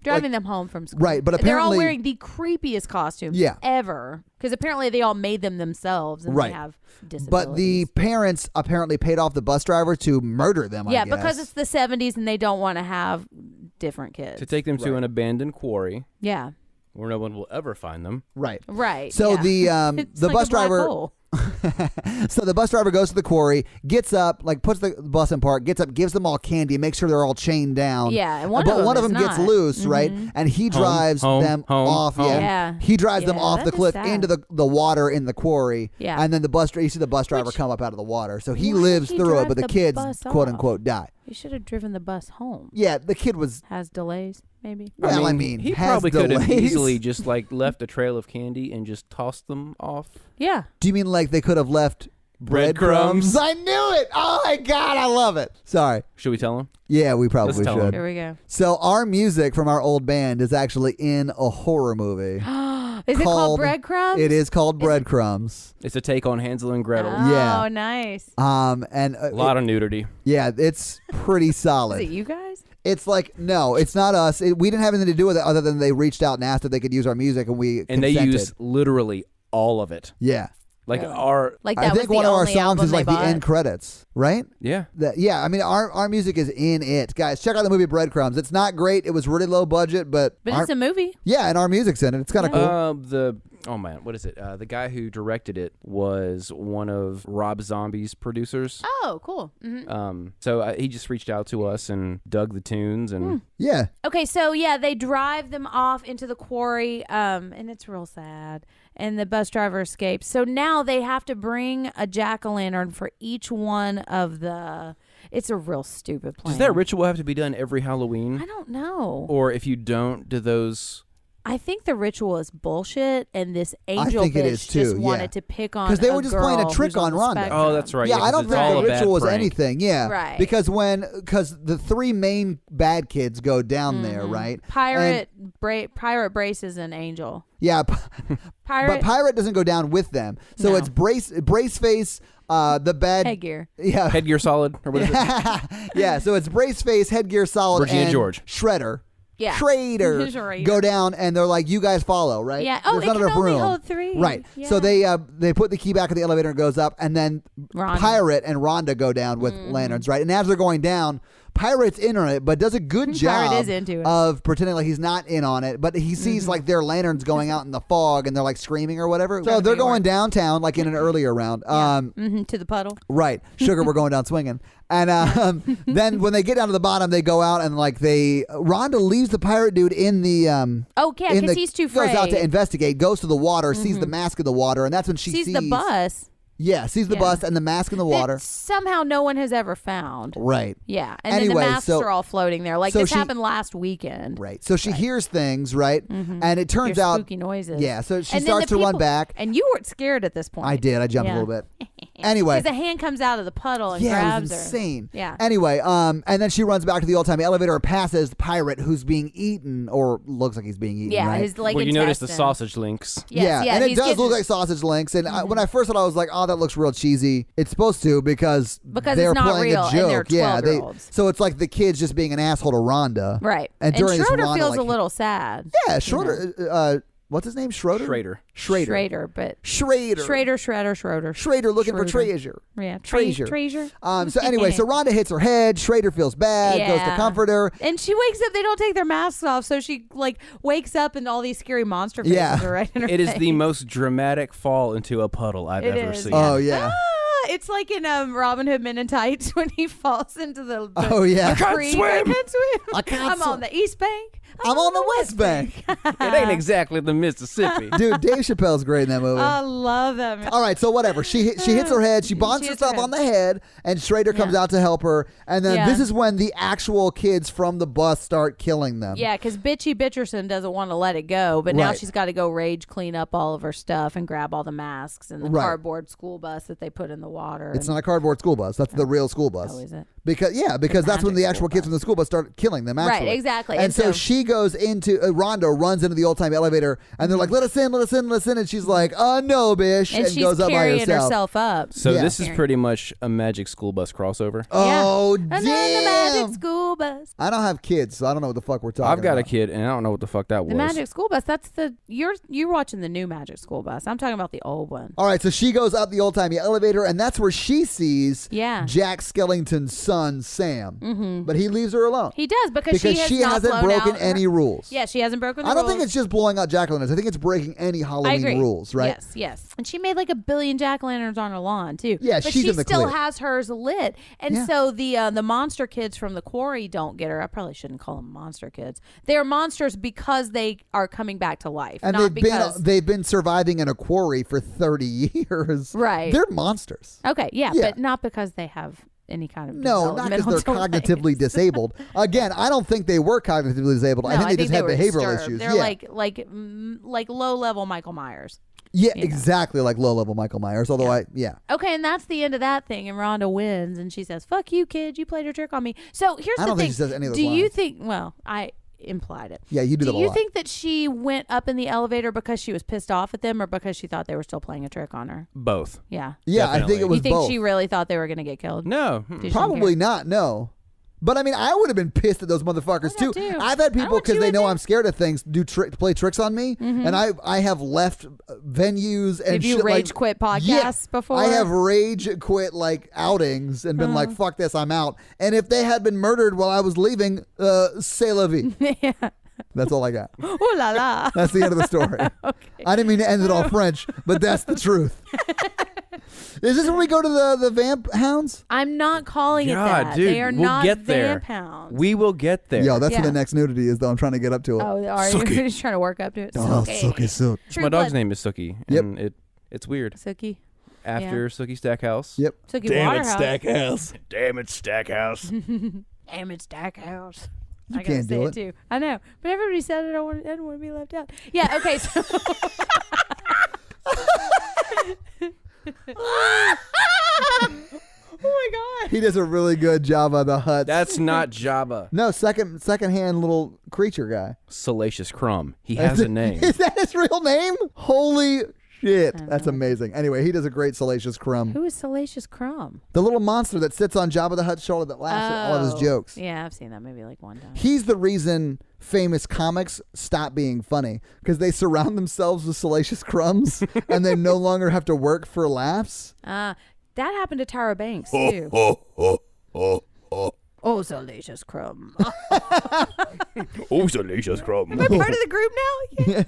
Driving them home from school. Right, but they're all apparently- wearing the creepiest costumes Yeah. ever. Because apparently they all made them themselves and Right. they have disabilities. But the parents apparently paid off the bus driver to murder them. yeah, I guess. because it's the 70s and they don't want to have different kids. To take them to an abandoned quarry Yeah. where no one will ever find them. right. Right. So yeah. the It's the like bus a black driver. hole. So the bus driver goes to the quarry, gets up, like puts the bus in park, gets up, gives them all candy, makes sure they're all chained down. Yeah, and but one one of of them them is gets not. loose, right? And he drives them off. home. Yeah. He drives them Yeah, off that the is cliff sad. into the water in the quarry. Yeah. And then you see the bus driver come up out of the water. So he Why lives did he through it, drive but the the kids, bus quote off? unquote, die. You should have driven the bus home. Yeah, the kid was. Has delays, maybe. Well, I mean, he has probably could have delays. easily just like left a trail of candy and just tossed them off. Yeah. Do you mean like they could have left Breadcrumbs. breadcrumbs? I knew it. Oh my God, I love it. Sorry. Should we tell him? Yeah, we probably Let's tell 'em. should. Here we go. So our music from our old band is actually in a horror movie. Is it called Breadcrumbs? It is called Breadcrumbs. It's a take on Hansel and Gretel. Oh, Yeah. nice. And A lot of nudity. yeah, it's pretty Is solid. it you guys? It's like, no, it's not us. We didn't have anything to do with it other than they reached out and asked if they could use our music, and we And they consented. use literally all of it. Yeah. Like Really? our Like I that think was one the of our only songs album is like they the bought? end credits, right? yeah. Yeah, I mean, our music is in it. Guys, check out the movie Breadcrumbs. It's not great. It was really low budget, but But our- it's a movie. yeah, and our music's in it. It's kind of cool. Oh man, what is it? The guy who directed it was one of Rob Zombie's producers. Oh, cool. Mm-hmm. So he just reached out to us and dug the tunes and Yeah. Okay, so yeah, they drive them off into the quarry, and it's real sad. And the bus driver escapes. So now they have to bring a jack-o'-lantern for each one of the. It's a real stupid plan. does that ritual have to be done every Halloween? I don't know. Or if you don't, do those? I think the ritual is bullshit, and this angel think it bitch is too, just yeah. wanted to pick on 'Cause they a were just playing a girl trick who's on the Rhonda. spectrum. Oh, that's right. Yeah, I 'cause don't it's think all the a bad ritual was prank. anything. Yeah, Right. Because the three main bad kids go down there, right? Pirate braces an angel. Yeah, Pirate but Pirate doesn't go down with them. So No. it's Braceface, the bad headgear. Yeah, Headgear Solid or what is it? yeah. So it's Braceface, Headgear Solid, Regina and George. Shredder. Yeah. Schrader Schrader. go down, and they're like, "You guys follow, right?" Yeah. Oh, There's it not can enough only room. hold three. Right. Yeah. So they put the key back in the elevator and it goes up, and then Rhonda. Pirate and Rhonda go down with lanterns, right? And as they're going down, Pirate's in on it, but does a good job Pirate is into it. of pretending like he's not in on it. But he sees like their lanterns going out in the fog, and they're like screaming or whatever. So they're going downtown, like in an earlier round. To the puddle. Right, Sugar, we're going down swinging. And then when they get down to the bottom, they go out and like Rhonda leaves the pirate dude in the because he's too afraid. Goes out to investigate, goes to the water, sees the mask in the water, and that's when she sees the bus. Yeah, sees the bus and the mask in the water. That somehow no one has ever found. Right. Yeah, and Anyway, then the masks are all floating there. Like this happened last weekend. Right. So she hears things, right? And it turns out spooky noises. Yeah. So she And starts to run back. And you weren't scared at this point. I did. I jumped a little bit. Anyway, because a hand comes out of the puddle and it grabs was insane. her. Yeah. Anyway, and then she runs back to the old-timey elevator and passes the pirate who's being eaten, or looks like he's being eaten. Yeah. Right? His like. Well, you notice the intestine. sausage links. Yes, and it he's does getting- look like sausage links. And when I first thought, I was like, "Oh, that looks real cheesy." It's supposed to because they're it's not playing real a and joke. they're Yeah, 12-year-olds. so it's like the kids just being an asshole to Rhonda. Right. And during this, Schroeder Rhonda, feels like, a little sad. Yeah, Schroeder. What's his name? Schroeder. Schrader. Schrader, but Schrader. Schrader Looking for treasure. Yeah, Treasure. treasure. So anyway, so Rhonda hits her head. Schrader feels bad. Goes to Yeah. comfort her. And she wakes up. They don't take their masks off, so she like wakes up and all these scary monster faces are right in her It is face. the most dramatic fall into a puddle I've It ever is, seen. yeah. Oh yeah. It's like in Robin Hood Men in Tights when he falls into the Oh, yeah. I can't creek. swim. I can't swim. I can't I'm swim. on the East Bank. I'm on the West Bank. It ain't exactly the Mississippi. Dude, Dave Chappelle's great in that movie. I love them. All right, so whatever. She hits her head. She bonks She hits herself her on the head, and Schrader comes Yeah. out to help her. And then Yeah. this is when the actual kids from the bus start killing them. Yeah, because Bitchy Bitcherson doesn't want to let it go, but now Right. she's got to go rage clean up all of her stuff and grab all the masks and the Right. cardboard school bus that they put in the water. It's not a cardboard school bus. That's the real school bus. Oh, is it? Because that's when magic the actual school kids from the school bus start killing them. Actually. Right, exactly. And And so so- she goes into Rhonda runs into the old time elevator, and they're like, "Let us in, let us in, let us in." And she's like, "No, bish," And she's goes up by carrying herself. herself up. So Yeah. this is pretty much a Magic School Bus crossover. Oh And then the magic damn! school bus. I don't have kids, so I don't know what the fuck we're talking. I've got a about. kid, and I don't know what the fuck that was. The magic school bus. That's you're watching the new magic school bus. I'm talking about the old one. All right, so she goes up the old-timey elevator, and that's where she sees Yeah. Jack Skellington's son, Sam. Mm-hmm. But he leaves her alone. He does because because she has not hasn't blown broken out any rules. Yeah, she hasn't broken the I don't rules. think it's just blowing out jack-o'-lanterns. I think it's breaking any I Halloween agree. rules, right? Yes, yes. And she made like 1 billion jack-o'-lanterns on her lawn too. Yeah, but she's she in the still clear. has hers lit. And Yeah. so the monster kids from the quarry don't get her. I probably shouldn't call them monster kids. They're monsters because they are coming back to life, And not because. they've been surviving in a quarry for 30 years. Right. They're monsters. Okay, yeah, Yeah. but not because they have any kind of No, not because they're developmental cognitively disabled. Again, I don't think they were cognitively disabled. I No, think they just had were behavioral disturbed. issues. They're Yeah. like low level Michael Myers. Yeah, you know. exactly like low-level Michael Myers. Although Yeah. Okay, and that's the end of that thing. And Rhonda wins, and she says, "Fuck you, kid! You played your trick on me." So here's I the don't thing: think she says any of those do you lines. think? Well, I implied it. Yeah, you do that Do a you lot. think that she went up in the elevator because she was pissed off at them, or because she thought they were still playing a trick on her? Both. Yeah. Yeah, I think Definitely. it was You think both. she really thought they were going to get killed? No. Did she Probably care? not, no. But I mean, I would have been pissed at those motherfuckers I know, too. too. I've had I don't people want because you they in know there. I'm scared of things play tricks on me, and I have left venues and Have you shit rage like, quit podcasts Yeah, before? I have rage quit like outings and been like, "Fuck this, I'm out." And if they had been murdered while I was leaving, c'est la vie. Yeah. That's all I got. Ooh la la. That's the end of the story. Okay. I didn't mean to end it all French, but that's the truth. Is this when we go to the vamp hounds? I'm not calling it God, that. dude, They are we'll not get there. vamp hounds. We will get there. Yo, that's Yeah. where the next nudity is, though. I'm trying to get up to it. Oh, are Suck you it. just trying to work up to it? Oh, Sookie. Sookie Sook. True My dog's blood. name is Sookie. Yep. And it's weird. Sookie. After Sookie Stackhouse. Yep. Sookie Waterhouse. Stackhouse. Damn it, Stackhouse. Damn it, Stackhouse. You I gotta can't say do it it. too. I know, but everybody said it. I don't want to be left out. Yeah. Okay. So. Oh my god. He does a really good job of the Hutt. That's not Jabba. No, second-hand little creature guy. Salacious Crumb. He has a name. Is that his real name? Holy shit. I That's know. amazing. Anyway, he does a great Salacious Crumb. Who is Salacious Crumb? The little monster that sits on Jabba the Hutt's shoulder that laughs at all of his jokes. Yeah, I've seen that maybe like one time. He's the reason famous comics stop being funny because they surround themselves with salacious crumbs and they no longer have to work for laughs. That happened to Tyra Banks too. Oh, salacious crumb. Oh, delicious crumb. Am I part of the group now? Yeah.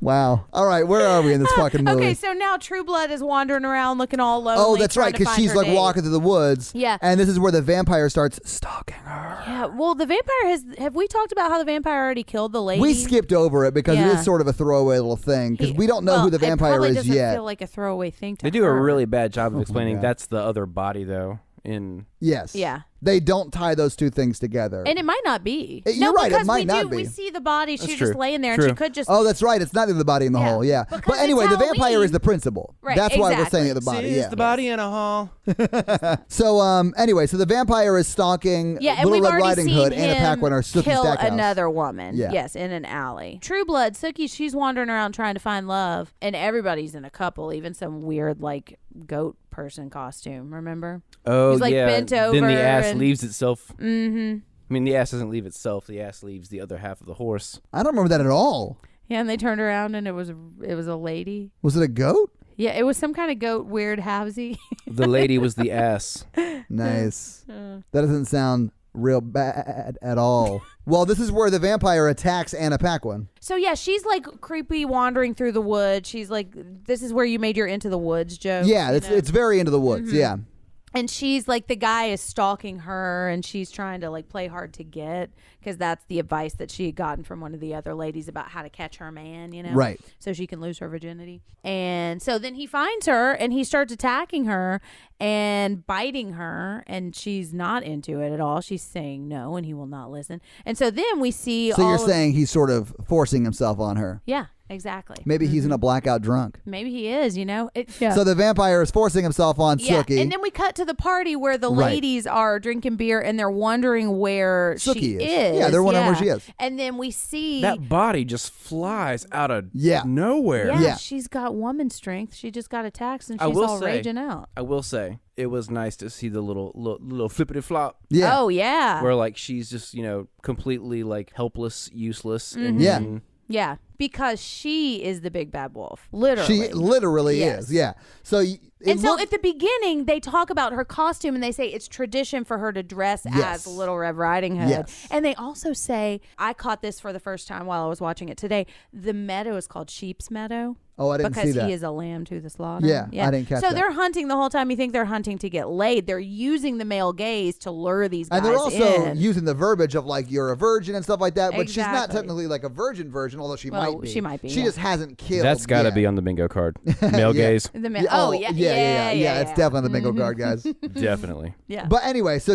Wow. All right, where are we in this fucking movie? Okay, so now True Blood is wandering around looking all lonely. Oh, that's right, because she's like walking through the woods. Yeah. And this is where the vampire starts stalking her. Yeah, well, the vampire have we talked about how the vampire already killed the lady? We skipped over it because it Yeah. is sort of a throwaway little thing because we don't know who the It vampire probably is doesn't yet. feel like a throwaway thing to They do a her. really bad job of my explaining God. that's the other body, though. Yes. Yeah. They don't tie those two things together. And it might not be. You're right, it because might not be. We see the body. She's That's just true. laying there, True. and she could just. Oh, that's right. It's not in the body in the Yeah, hole. Yeah. because But anyway, it's the vampire Halloween. is the principal. Right, That's why we're exactly. saying the body. Sees Yeah. the body in a hall. So anyway, so the vampire is stalking Yeah, and Little we've Red already Riding seen Hood, him Anna Paquin, or Sookie kill Stackhouse. another woman. Yeah. Yes, in an alley. True Blood, Sookie, she's wandering around trying to find love, and everybody's in a couple, even some weird like goat person costume. Remember? Oh, He's, like, yeah. bent Then the over ass and- leaves itself. Mm-hmm. I mean, the ass doesn't leave itself. The ass leaves the other half of the horse. I don't remember that at all. Yeah, and they turned around, and it was a lady. Was it a goat? Yeah, it was some kind of goat, weird housey. The lady was the ass. Nice. That doesn't sound real bad at all. Well, this is where the vampire attacks Anna Paquin. So yeah, she's like creepy wandering through the woods. She's like, this is where you made your Into the Woods joke. Yeah, you it's know? it's very into the woods. Mm-hmm. Yeah. And she's like, the guy is stalking her, and she's trying to like play hard to get, because that's the advice that she had gotten from one of the other ladies about how to catch her man, you know? Right. So she can lose her virginity. And so then he finds her, and he starts attacking her and biting her, and she's not into it at all. She's saying no, and he will not listen. And so then we see So all you're of- saying he's sort of forcing himself on her. Yeah, exactly. Maybe he's in a blackout drunk. Maybe he is, you know? So the vampire is forcing himself on Yeah, Sookie. and then we cut to the party where the Right. ladies are drinking beer and they're wondering where she Sookie is. is. Yeah, they're wondering where she is. And then we see That body just flies out of Yeah. nowhere. yeah, Yeah. she's got woman strength. She just got attacked and I she's will all say- raging out. I will say, it was nice to see the little flippity flop. yeah. Oh yeah. Where like she's just completely like helpless, useless. Mm-hmm. And, Yeah. Yeah, because she is the big bad wolf. Literally. She literally Yes. is. Yeah. So And so at the beginning, they talk about her costume and they say it's tradition for her to dress Yes. as Little Red Riding Hood. Yes. And they also say, I caught this for the first time while I was watching it today, the meadow is called Sheep's Meadow. Oh, I didn't because see that. he is a lamb to the slaughter. Yeah, I didn't catch so that. they're hunting the whole time. You think they're hunting to get laid. They're using the male gaze to lure these guys And they're also in. using the verbiage of like you're a virgin and stuff like that, but she's not Exactly. technically like a virgin, although she Well, might be. she might be, She yeah. just hasn't killed. That's got to yet. be on the bingo card. Male Yeah. gaze. The ma- Yeah, oh, yeah. yeah. It's definitely on the bingo card, guys. Definitely. Yeah. But anyway, so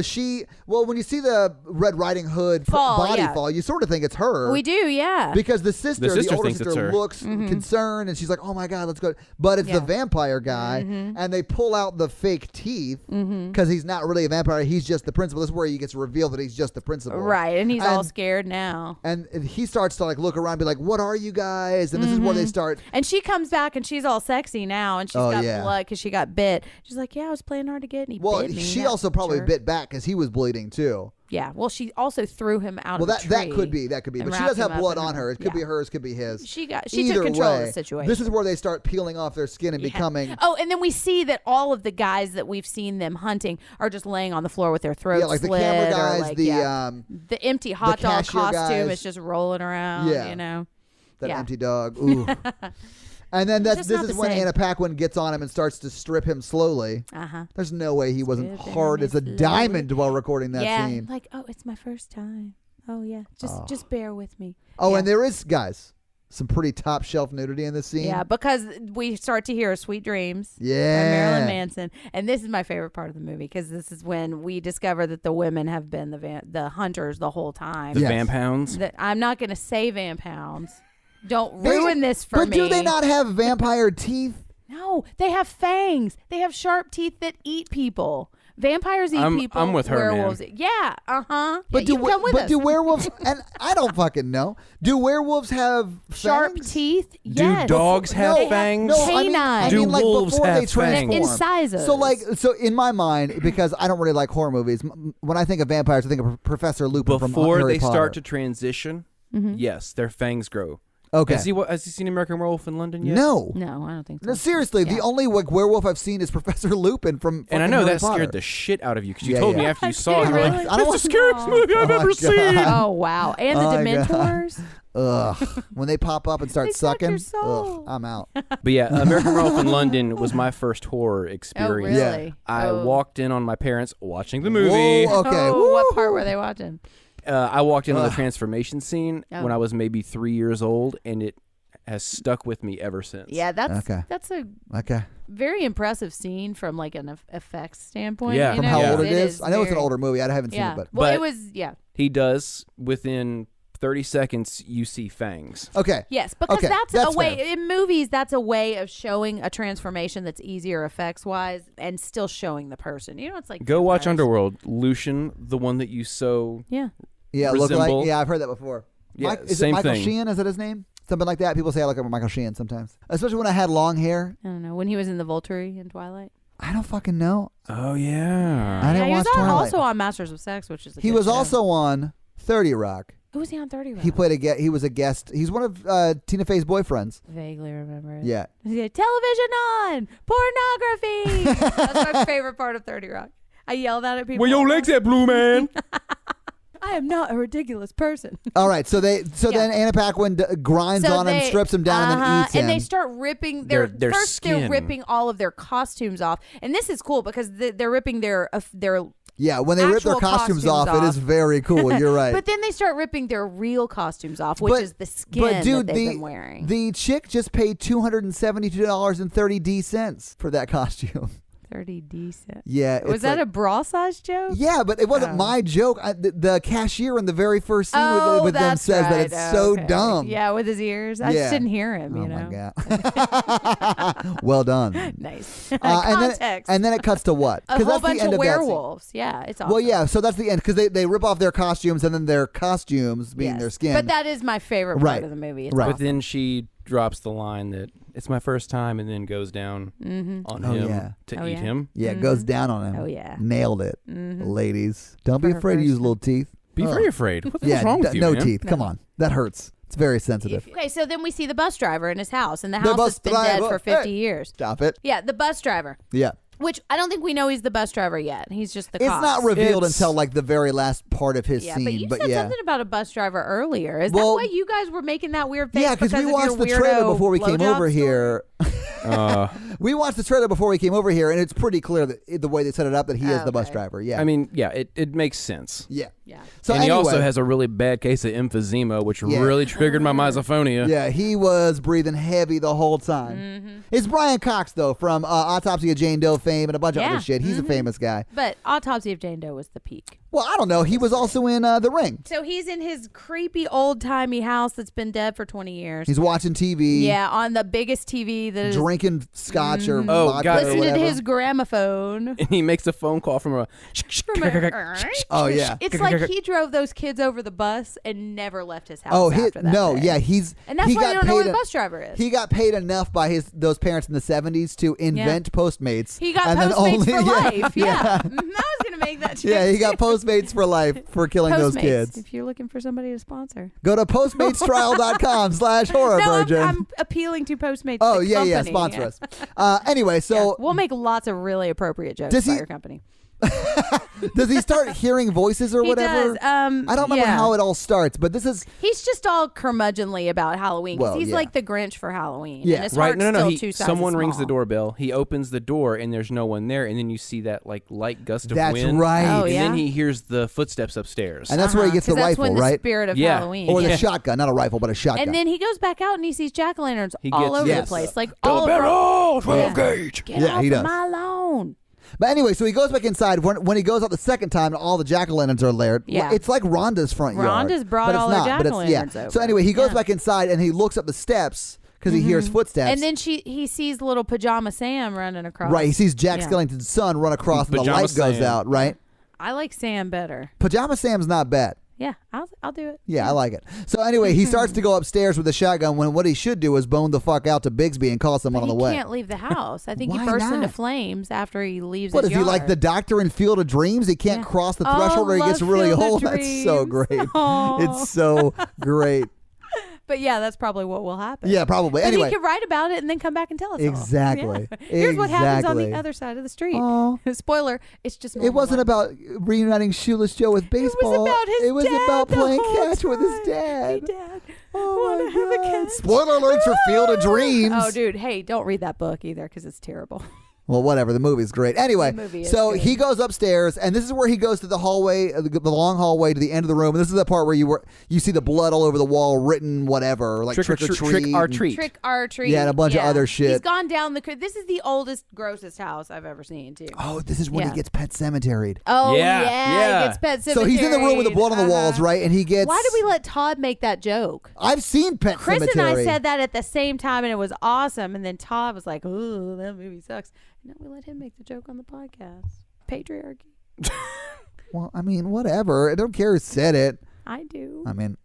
when you see the Red Riding Hood body yeah. fall, you sort of think it's her. We do, yeah. Because the sister, sister older thinks it's sister, her. looks concerned, and she's like, "Oh my God, let's go!" But it's Yeah. the vampire guy, and they pull out the fake teeth because he's not really a vampire; he's just the principal. This is where he gets revealed that he's just the principal, Right, and he's all And- scared now. And he starts to like look around, and be like, "What are you guys?" And this is where they start. And she comes back and she's all sexy now, and she's Oh, got yeah. blood because she got bit. She's like, "Yeah, I was playing hard to get, and he Well, bit me." she that also probably jerk." bit back because he was bleeding too. Yeah, well, she also threw him out Well, of the that tree. could be, and but she wrapped does have him up blood in on her. It could yeah. be hers, could be his. She took Either control way, of the situation. This is where they start peeling off their skin and Yeah. becoming. Oh, and then we see that all of the guys that we've seen them hunting are just laying on the floor with their throats Yeah, like the slit, camera or guys, like, the empty hot dog cashier costume guys. is just rolling around. Yeah. You know. that Yeah. empty dog. Ooh. And then just this not is the when same. Anna Paquin gets on him and starts to strip him slowly. There's no way he wasn't Stripping hard him as a slowly. diamond while recording that Yeah, scene. like, oh, it's my first time. Oh yeah, just bear with me. Oh, Yeah. and there is, guys, some pretty top shelf nudity in this scene. Yeah, because we start to hear "Sweet Dreams" by Yeah. Marilyn Manson, and this is my favorite part of the movie because this is when we discover that the women have been the hunters the whole time. The Yes. vamp hounds. That I'm not going to say vamp hounds. Don't ruin this for but me. do they not have vampire teeth? No, they have fangs. They have sharp teeth that eat people. Vampires eat people. I'm with her, man. werewolves eat. Yeah, But yeah, you come with us. do werewolves? And I don't fucking know. Do werewolves have Sharp fangs? teeth? Do Yes. dogs have No, fangs? No, I Canine. Do mean like wolves before have they transform. fangs? Incisors. So in my mind, because I don't really like horror movies, when I think of vampires, I think of Professor Lupin from Before Harry they Potter. start to transition, yes, their fangs grow. Okay. Has he seen American Werewolf in London yet? No. No, I don't think so. No, seriously, the only werewolf I've seen is Professor Lupin from And I know Harry that Potter. scared the shit out of you because you Yeah, told yeah. me after you Did saw it it, you're really? like, I don't "That's the want- scariest movie I've Oh ever my seen." God. Oh, wow. And the Oh, my God. Dementors. Ugh. When they pop up and start They suck your sucking, soul. I'm out. But yeah, American Werewolf in London was my first horror Oh, experience. really? I Oh. walked in on my parents watching the movie. Whoa, okay. Oh, what part were they watching? I walked in on the transformation scene Oh. when I was maybe 3 years old, and it has stuck with me ever since. Yeah, that's a Okay. very impressive scene from like an effects standpoint. Yeah. you From know, how Yeah. old 'cause it is? I know it's an very- older movie. I haven't seen Yeah. it, but Well, it But- was, yeah. He does, within 30 seconds, you see fangs. okay. Yes, because Okay, that's that's a way fair. in movies. That's a way of showing a transformation that's easier effects wise and still showing the person. You know, it's like Go watch vampires. Underworld. Lucian, the one that you so Yeah, Yeah, look like. resemble- Yeah, I've heard that before. Yeah, Is same it Michael thing. Sheehan? Is that his name? Something like that. People say I look like Michael Sheehan sometimes, especially when I had long hair. I don't know when he was in the Volturi in Twilight. I don't fucking know. Oh yeah. I didn't Yeah, he watch was Twilight. also on Masters of Sex, which is a He good was show. also on 30 Rock. Who was he on 30 Rock? He played he was a guest. He's one of Tina Fey's boyfriends. Vaguely remember it. Yeah. He said, television on pornography. That's my favorite part of 30 Rock. I yelled at it. People. Where your legs at, Blue Man? I am not a ridiculous person. All right. So Yeah. then Anna Paquin grinds on him, strips him down, and then eats him. And they start ripping Their they're skin. ripping all of their costumes off. And this is cool because they're ripping their yeah, when they rip their actual costumes costumes off, it is off. very cool. You're right. But then they start ripping their real costumes off, which is the skin but dude, that they've been wearing. the chick just paid $272.30 for that costume. 30 decent. Yeah. Was it's that like- a bra size joke? Yeah, but it wasn't Oh. my joke. The cashier in the very first scene with them that's says that right. it's so Okay. dumb. Yeah, with his ears. I Yeah. just didn't hear him, Oh you know. my god. Well done. Nice. And Context. then it cuts to what? a whole that's bunch the end of of that scene. werewolves. Yeah, it's awesome. Well, yeah. So that's the end because they rip off their costumes and then their costumes being Yes. their skin. But that is my favorite part Right. of the movie. It's Right. But awesome. then she drops the line that it's my first time, and then goes down on Oh, him yeah. to Oh, eat yeah. him. yeah, it goes down on him. Oh, yeah. Nailed it, ladies. Don't be For her afraid to first use time. little teeth. Be Ugh. very afraid. What's Yeah, wrong with you, no man? teeth. Come on, that hurts. It's very sensitive. Okay, so then we see the bus driver in his house, and the The house bus has been dead driver. for 50 Hey. years. Stop it. Yeah, the bus driver. Yeah. Which I don't think we know he's the bus driver yet. He's just the It's cops. not revealed It's- until like the very last part of his Yeah, scene. but you said yeah. something about a bus driver earlier. Is Well, that why you guys were making that weird face? Yeah, because we of watched your the trailer weirdo before we came blowjob over story? here. Uh, We watched the trailer before we came over here, and it's pretty clear that the way they set it up that he is the bus Okay. driver. Yeah. I mean, yeah, it makes sense. yeah. Yeah. So and anyway, he also has a really bad case of emphysema, which Yeah. really triggered my misophonia. yeah, he was breathing heavy the whole time. Mm-hmm. It's Brian Cox though, from Autopsy of Jane Doe fame and a bunch of Yeah. other shit. He's a famous guy. But Autopsy of Jane Doe was the peak. Well, I don't know. He was also in The Ring. So he's in his creepy old-timey house that's been dead for 20 years. He's watching TV. Yeah, on the biggest TV that is Drinking scotch or Oh, vodka God. or listening to whatever. his gramophone. And he makes a phone call from a. Oh yeah. It's like he drove those kids over the bus and never left his house Oh, after that no, day. yeah, he's And that's he why got you don't know paid where the a- bus driver is. He got paid enough by those parents in the 70s to invent Postmates. He got and then Postmates only- for life. Yeah. yeah. I was going to make that joke. Yeah, he got Postmates for life for killing those Postmates, kids. if you're looking for somebody to sponsor. Go to postmatestrial.com/horror No, virgin. I'm appealing to Postmates. Oh, the yeah, company. sponsor us. Anyway, so We'll make lots of really appropriate jokes Does about he- your company. does he start hearing voices or He whatever? does. I don't remember yeah. how it all starts, but this is He's just all curmudgeonly about Halloween because Well, he's yeah. like the Grinch for Halloween. Yeah. And his Right, heart's no. still He, two sizes someone rings the small. doorbell. He opens the door, and there's no one there. And then you see that like light gust of that's wind. right. Oh, And yeah? then he hears the footsteps upstairs. And that's where he gets the 'Cause that's rifle, when right? the spirit of Yeah. Halloween. Or the Yeah. shotgun, not a rifle, but a shotgun. And then he goes back out and he sees jack-o'-lanterns He all gets- over Yes. the place. Like all over. Oh, 12 Yeah. gauge. Get Yeah, off he of does. my lawn. But anyway, so he goes back inside. When he goes out the second time, all the jack-o'-lanterns are layered. Yeah. It's like Rhonda's front yard. Rhonda's brought but it's all her not, but it's- jack-o'-lanterns yeah. over. So anyway, he goes Yeah. back inside and he looks up the steps because he hears footsteps. And then he sees little Pajama Sam running across. right, he sees Jack Yeah. Skellington's son run across and the Pajama light goes Sam. out, right? I like Sam better. Pajama Sam's not bad. Yeah, I'll do it. Yeah, I like it. So anyway, he starts to go upstairs with the shotgun when what he should do is bone the fuck out to Bigsby and call someone But on he the way. can't leave the house. I think he Why bursts into not? flames after he leaves What his is he like yard. the doctor in Field of Dreams? He can't Yeah. cross the Oh, threshold or he gets love really Field of old. That's so Dreams. great. Aw. It's so great. But yeah, that's probably what will happen. Yeah, probably. But Anyway. he could write about it and then come back and tell us all. Exactly. Yeah. Here's what happens on Exactly. the other side of the street. Oh. Spoiler, it's just It wasn't life. about reuniting Shoeless Joe with baseball. about his It was dad about the playing whole catch with his time. dad. Hey, Dad. Oh Wanna my have a God. catch? Spoiler alerts for Field of Dreams. Oh, dude. Hey, don't read that book either because it's terrible. Well, whatever. The movie's great. Anyway, The movie is so good. he goes upstairs, and this is where he goes to the hallway, the long hallway to the end of the room. And this is the part where you see the blood all over the wall, written whatever, like trick or treat, trick or treat. Trick or treat. Yeah, and a bunch of other shit. He's gone down the. This is the oldest, grossest house I've ever seen, too. Oh, this is when Yeah. he gets pet cemeteried. Oh, Yeah, yeah. yeah. He gets pet So he's in the room with the blood on the walls, right? And he gets. Why did we let Todd make that joke? I've seen Pet Chris Cemetery. and I said that at the same time, and it was awesome. And then Todd was like, "Ooh, that movie sucks." And then we let him make the joke on the podcast. Patriarchy. Well, I mean, whatever. I don't care who said it. I do. I mean,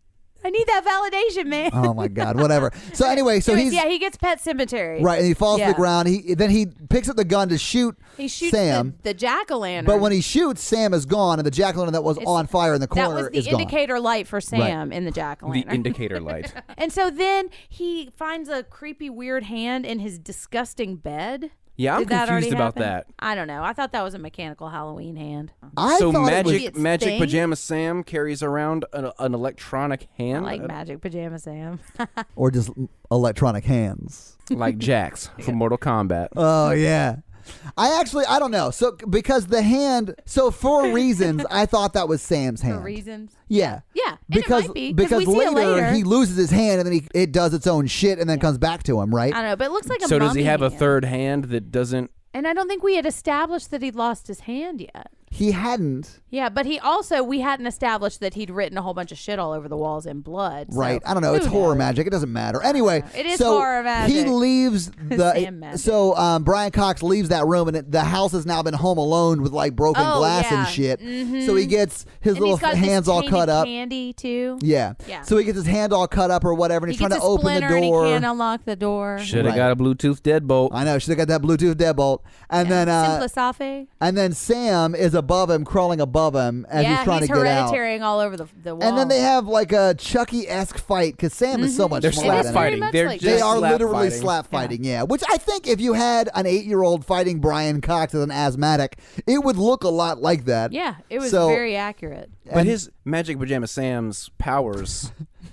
I need that validation, man. oh my God, whatever. So anyway, so Anyways, he's he gets pet cemetery. right, and he falls to Yeah. the ground. Then he picks up the gun to shoot He shoots Sam. the jack-o'-lantern. But when he shoots, Sam is gone, and the jack-o'-lantern that was on fire in the corner that was the is gone. indicator light for Sam in the The jack-o'-lantern. indicator light. And so then he finds a creepy, weird hand in his disgusting bed. Yeah, I'm Did that already confused about happen? that. I don't know. I thought that was a mechanical Halloween hand. I So thought it was- Its Magic thing? Pajama Sam carries around an electronic I hand, like Magic Pajama Sam. or just electronic hands. like Jax from Mortal Kombat. Oh yeah. I don't know. So because the hand, so for reasons, I thought that was Sam's hand. For reasons. Yeah. Yeah. And Because it might be, because we see it later. he loses his hand and then it does its own shit and then comes back to him, right? I don't know, but it looks like a So does he mummy have a hand. third hand that doesn't? And I don't think we had established that he'd lost his hand yet. He hadn't. Yeah, but we hadn't established that he'd written a whole bunch of shit all over the walls in blood. so Right. I don't know. who It's horror knows? magic. It doesn't matter. Anyway. It is so horror magic. He leaves Sam magic. so Brian Cox leaves that room and the house has now been home alone with like broken Oh, glass yeah. and shit. So he gets his And little he's got hands this all tainted cut up. candy too. Yeah. Yeah. So he gets his hand all cut up or whatever and He he's trying gets to a open the splinter and he door. can't unlock the door. Should have Right. got a Bluetooth deadbolt. I know. Should have got that Bluetooth deadbolt. And then Simplisafe. and then Sam is above him, crawling above him as he's trying to get out. hereditarying all over the wall. And then they have like a Chucky-esque fight because Sam is so much They're smarter is than very him. slap fighting. much They're like just They are slap literally fighting. slap fighting, yeah. Which I think if you had an 8-year-old fighting Brian Cox as an asthmatic, it would look a lot like that. Yeah, it was So- very accurate. But And his Magic Pajama Sam's powers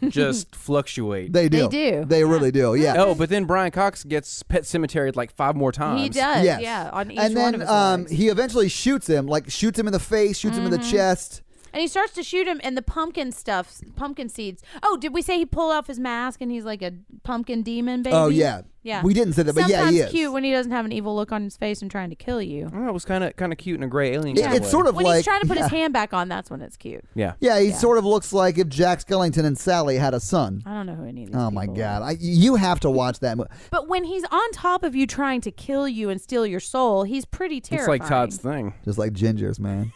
just fluctuate. They do. They do. They really do, yeah. Oh, but then Brian Cox gets Pet Cemetery like 5 more times. He does. Yes. Yeah, on each and one then of his legs. he eventually shoots him in the face, shoots him in the chest. And he starts to shoot him, and the pumpkin seeds. Oh, did we say he pulled off his mask and he's like a pumpkin demon baby? Oh, yeah. Yeah. We didn't say that, but yeah, Sometimes he is. cute when he doesn't have an evil look on his face and trying to kill you. Oh, it was kind of cute in a gray alien It- kind it's way. sort of When like he's trying to put his hand back on, that's when it's cute. Yeah. Yeah, he Yeah. sort of looks like if Jack Skellington and Sally had a son. I don't know who any of these Oh my people God! are. You have to watch that movie. But when he's on top of you trying to kill you and steal your soul, he's pretty It's terrifying. like Todd's thing. Just like gingers, man.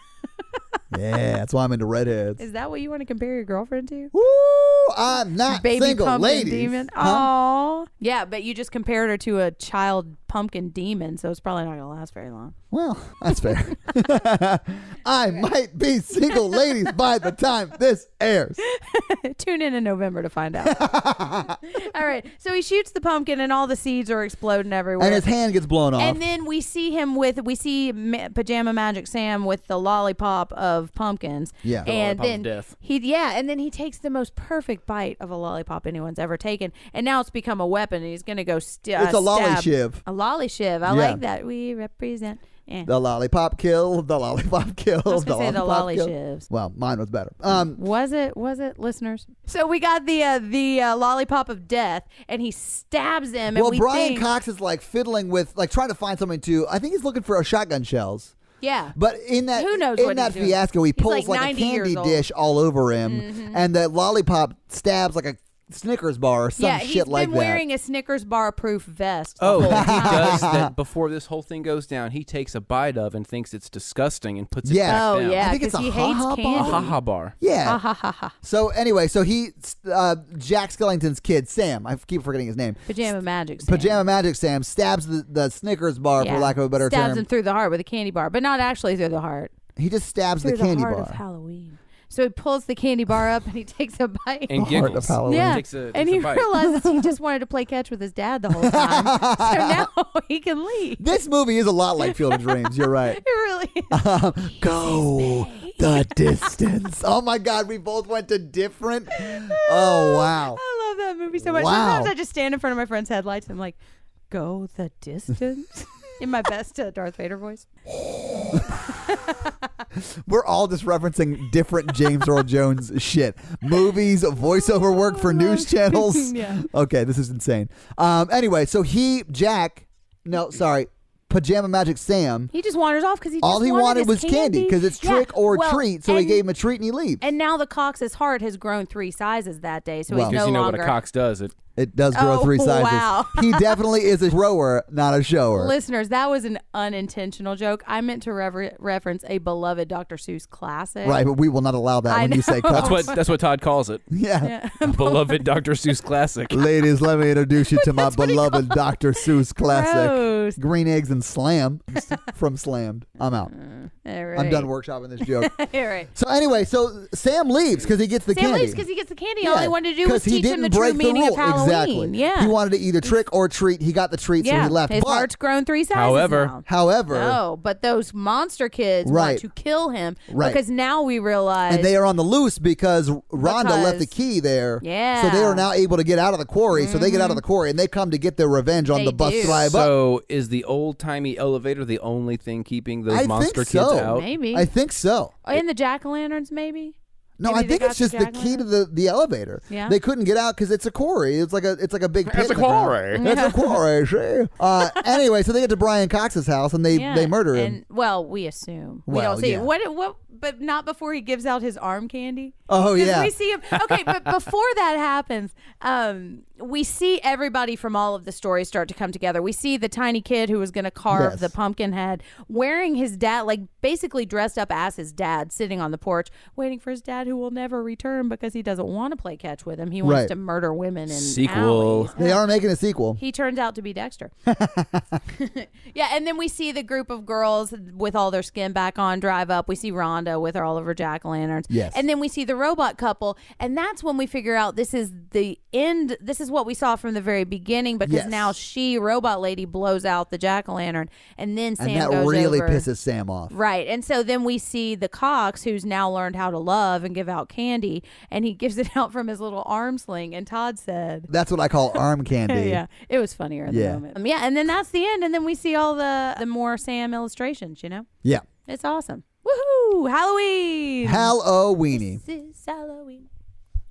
Yeah, that's why I'm into redheads. Is that what you want to compare your girlfriend to? Woo! I'm not Baby single, pumpkin ladies. demon. Huh? Oh, yeah, but you just compared her to a child pumpkin demon, so it's probably not going to last very long. Well, that's fair. I might be single, ladies, by the time this airs. Tune in November to find out. All right, so he shoots the pumpkin, and all the seeds are exploding everywhere. And his hand gets blown off. And then we see Pajama Magic Sam with the lollipop of pumpkins. Yeah. The and lollipop of then death. and then he takes the most perfect bite of a lollipop anyone's ever taken, and now it's become a weapon. And he's gonna go It's a lolly stab. shiv. A lolly shiv. I Yeah. like that. We represent. The lollipop kill. The lollipop kill. I was gonna say the lollipop lolly kill. shivs. Well, mine was better. Was it, listeners? So we got the lollipop of death, and he stabs him. Well, and we Brian think, Cox is like fiddling with, like trying to find something to. I think he's looking for shotgun shells. yeah. But in that Who knows in what that he's doing. fiasco, he He's pulls like like a 90 years candy old. Mm-hmm. dish all over him, and the lollipop stabs like a Snickers bar or some Yeah, shit he's like been that. wearing a Snickers bar proof vest. the Oh, whole he time. does that before this whole thing goes down. He takes a bite of and thinks it's disgusting and puts it Yeah. back Oh down. yeah, I think it's because a he hates ha-ha candy. A ha-ha bar. Yeah. Ha ha ha ha. So anyway, Jack Skellington's kid, Sam, I keep forgetting his name. Pajama Magic Sam. Pajama Magic Sam stabs the Snickers bar, Yeah. for lack of a better Stabs term. him through the heart with a candy bar, but not actually through the heart. He just stabs Through the candy heart bar. of Halloween. So he pulls the candy bar up and he takes a bite. And Heart of giggles. Halloween. Yeah, Takes a and he bite. realizes he just wanted to play catch with his dad the whole time. So now he can leave. This movie is a lot like Field of Dreams. You're right. It really is. Go the distance. Oh my God, we both went to different. Oh wow. I love that movie so much. Wow. Sometimes I just stand in front of my friend's headlights and I'm like, go the distance. In my best Darth Vader voice. We're all just referencing different James Earl Jones shit. Movies, voiceover work for news channels. Yeah. Okay, this is insane. Anyway, so Pajama Magic Sam. He just wanders off because All he wanted his was candy because it's trick or treat. So he gave him a treat and he leaves. And now the Cox's heart has grown 3 sizes that day, so Well, he's Because no you know longer. what a Cox does. It does grow 3 sizes. Wow. He definitely is a thrower, not a shower. Listeners, that was an unintentional joke. I meant to reference a beloved Dr. Seuss classic. Right, but we will not allow that I when you say know. Cox. That's what Todd calls it. Yeah. Beloved Dr. Seuss classic. Ladies, let me introduce you to my That's what he beloved Dr. Seuss classic. Gross. Green Eggs and Slam from Slammed. I'm out. All right. I'm done workshopping this joke. All right. So anyway, so Sam leaves because he gets the Sam candy. leaves because he gets the candy. All he wanted to do was 'cause he teach him the didn't true break the meaning of rule. Halloween. Exactly. Yeah. He wanted to either trick or treat. He got the treat, so Yeah. he left. His But, heart's grown 3 sizes However- now. however, No, but those monster kids Right. want to kill him Right. because now we realize and they are on the loose because Rhonda left the key there. Yeah. So they are now able to get out of the quarry. So they get out of the quarry and they come to get their revenge on They the bus do. drive up. So is the old-timey elevator the only thing keeping those I monster think kids so. out? maybe. I think so. And the jack-o'-lanterns, maybe? No, Maybe I they think got it's just the key to the elevator. Yeah. They couldn't get out because it's a quarry. It's like a big pit. It's a in the ground. quarry. It's a quarry. See? Anyway, so they get to Brian Cox's house and they murder him. And, well, we assume. We Well, don't see yeah. it. What? But not before he gives out his arm candy. Oh, 'Cause yeah. we see him. Okay, but before that happens, we see everybody from all of the stories start to come together. We see the tiny kid who was going to carve Yes. the pumpkin head, wearing his dad, like basically dressed up as his dad, sitting on the porch, waiting for his dad who will never return because he doesn't want to play catch with him. He wants Right. to murder women in Sequel. alleys. They are making a sequel. He turns out to be Dexter. Yeah, and then we see the group of girls with all their skin back on drive up. We see Rhonda with all of her jack-o'-lanterns. Yes. And then we see the robot couple, and that's when we figure out this is the end. This is what we saw from the very beginning because Yes. now robot lady, blows out the jack-o'-lantern, and then Sam And that goes really over. pisses Sam off. Right. And so then we see the Cox, who's now learned how to love and give out candy, and he gives it out from his little arm sling. And Todd said, That's what I call arm candy. yeah, it was funnier in the Yeah. moment. Yeah, and then that's the end, and then we see all the more Sam illustrations. Yeah. It's awesome. Woohoo! Halloween. Halloweeny. This is Halloween.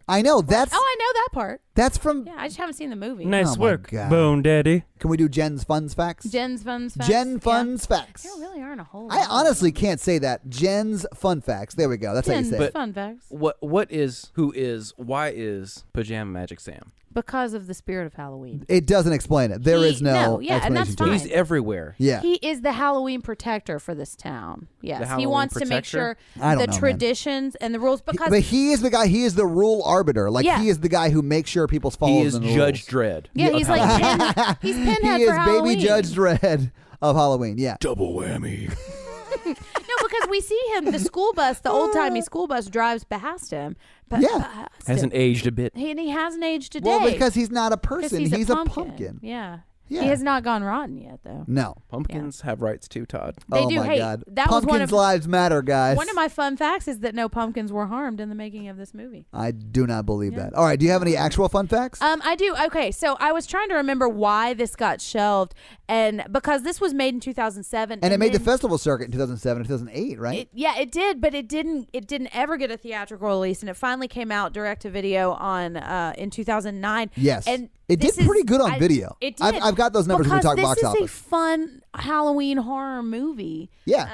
I know. That's Oh, I know that part. that's from. Yeah, I just haven't seen the movie. Nice Oh my work, God. Bone Daddy. Can we do Jen's Fun's Facts? Jen's Fun Facts. Jen Fun's Facts. There really aren't a whole lot. I honestly can't say that. Jen's Fun Facts. There we go. That's how you Jen's say it. Fun Facts. Why is Pajama Magic Sam? Because of the spirit of Halloween. It doesn't explain it. There is no yeah, and that's explanation to fine. it. He's everywhere. Yeah. He is the Halloween protector for this town. Yes, he Halloween wants to make protector? sure I don't the know, man. traditions and the rules. Because But he is the guy. He is the rule arbiter. Like Yeah. he is the guy who makes sure people follow He is the Judge rules. Dredd. yeah, he's like he's Pinhead He for is Halloween. Baby Judge Dredd of Halloween. Yeah. Double whammy. No, because we see him. The school bus, the old timey school bus, drives past him. But Yeah. past Hasn't him. aged a bit. And he hasn't aged today. Well, because he's not a 'Cause person. he's a pumpkin. Yeah. Yeah. He has not gone rotten yet, though. No. Pumpkins have rights too, Todd. They oh do. my Hey, God. that was Pumpkins' one of lives matter, guys. one of my fun facts is that no pumpkins were harmed in the making of this movie. I do not believe that. All right. Do you have any actual fun facts? I do. Okay, so I was trying to remember why this got shelved, and because this was made in 2007, and it made the then festival circuit in 2007, 2008, right? it did, but it didn't ever get a theatrical release, and it finally came out direct to video on in 2009. Yes. and It did this is- pretty good on video. It did. I've got those numbers when we because talk box this is a office. fun Halloween horror movie. Yeah.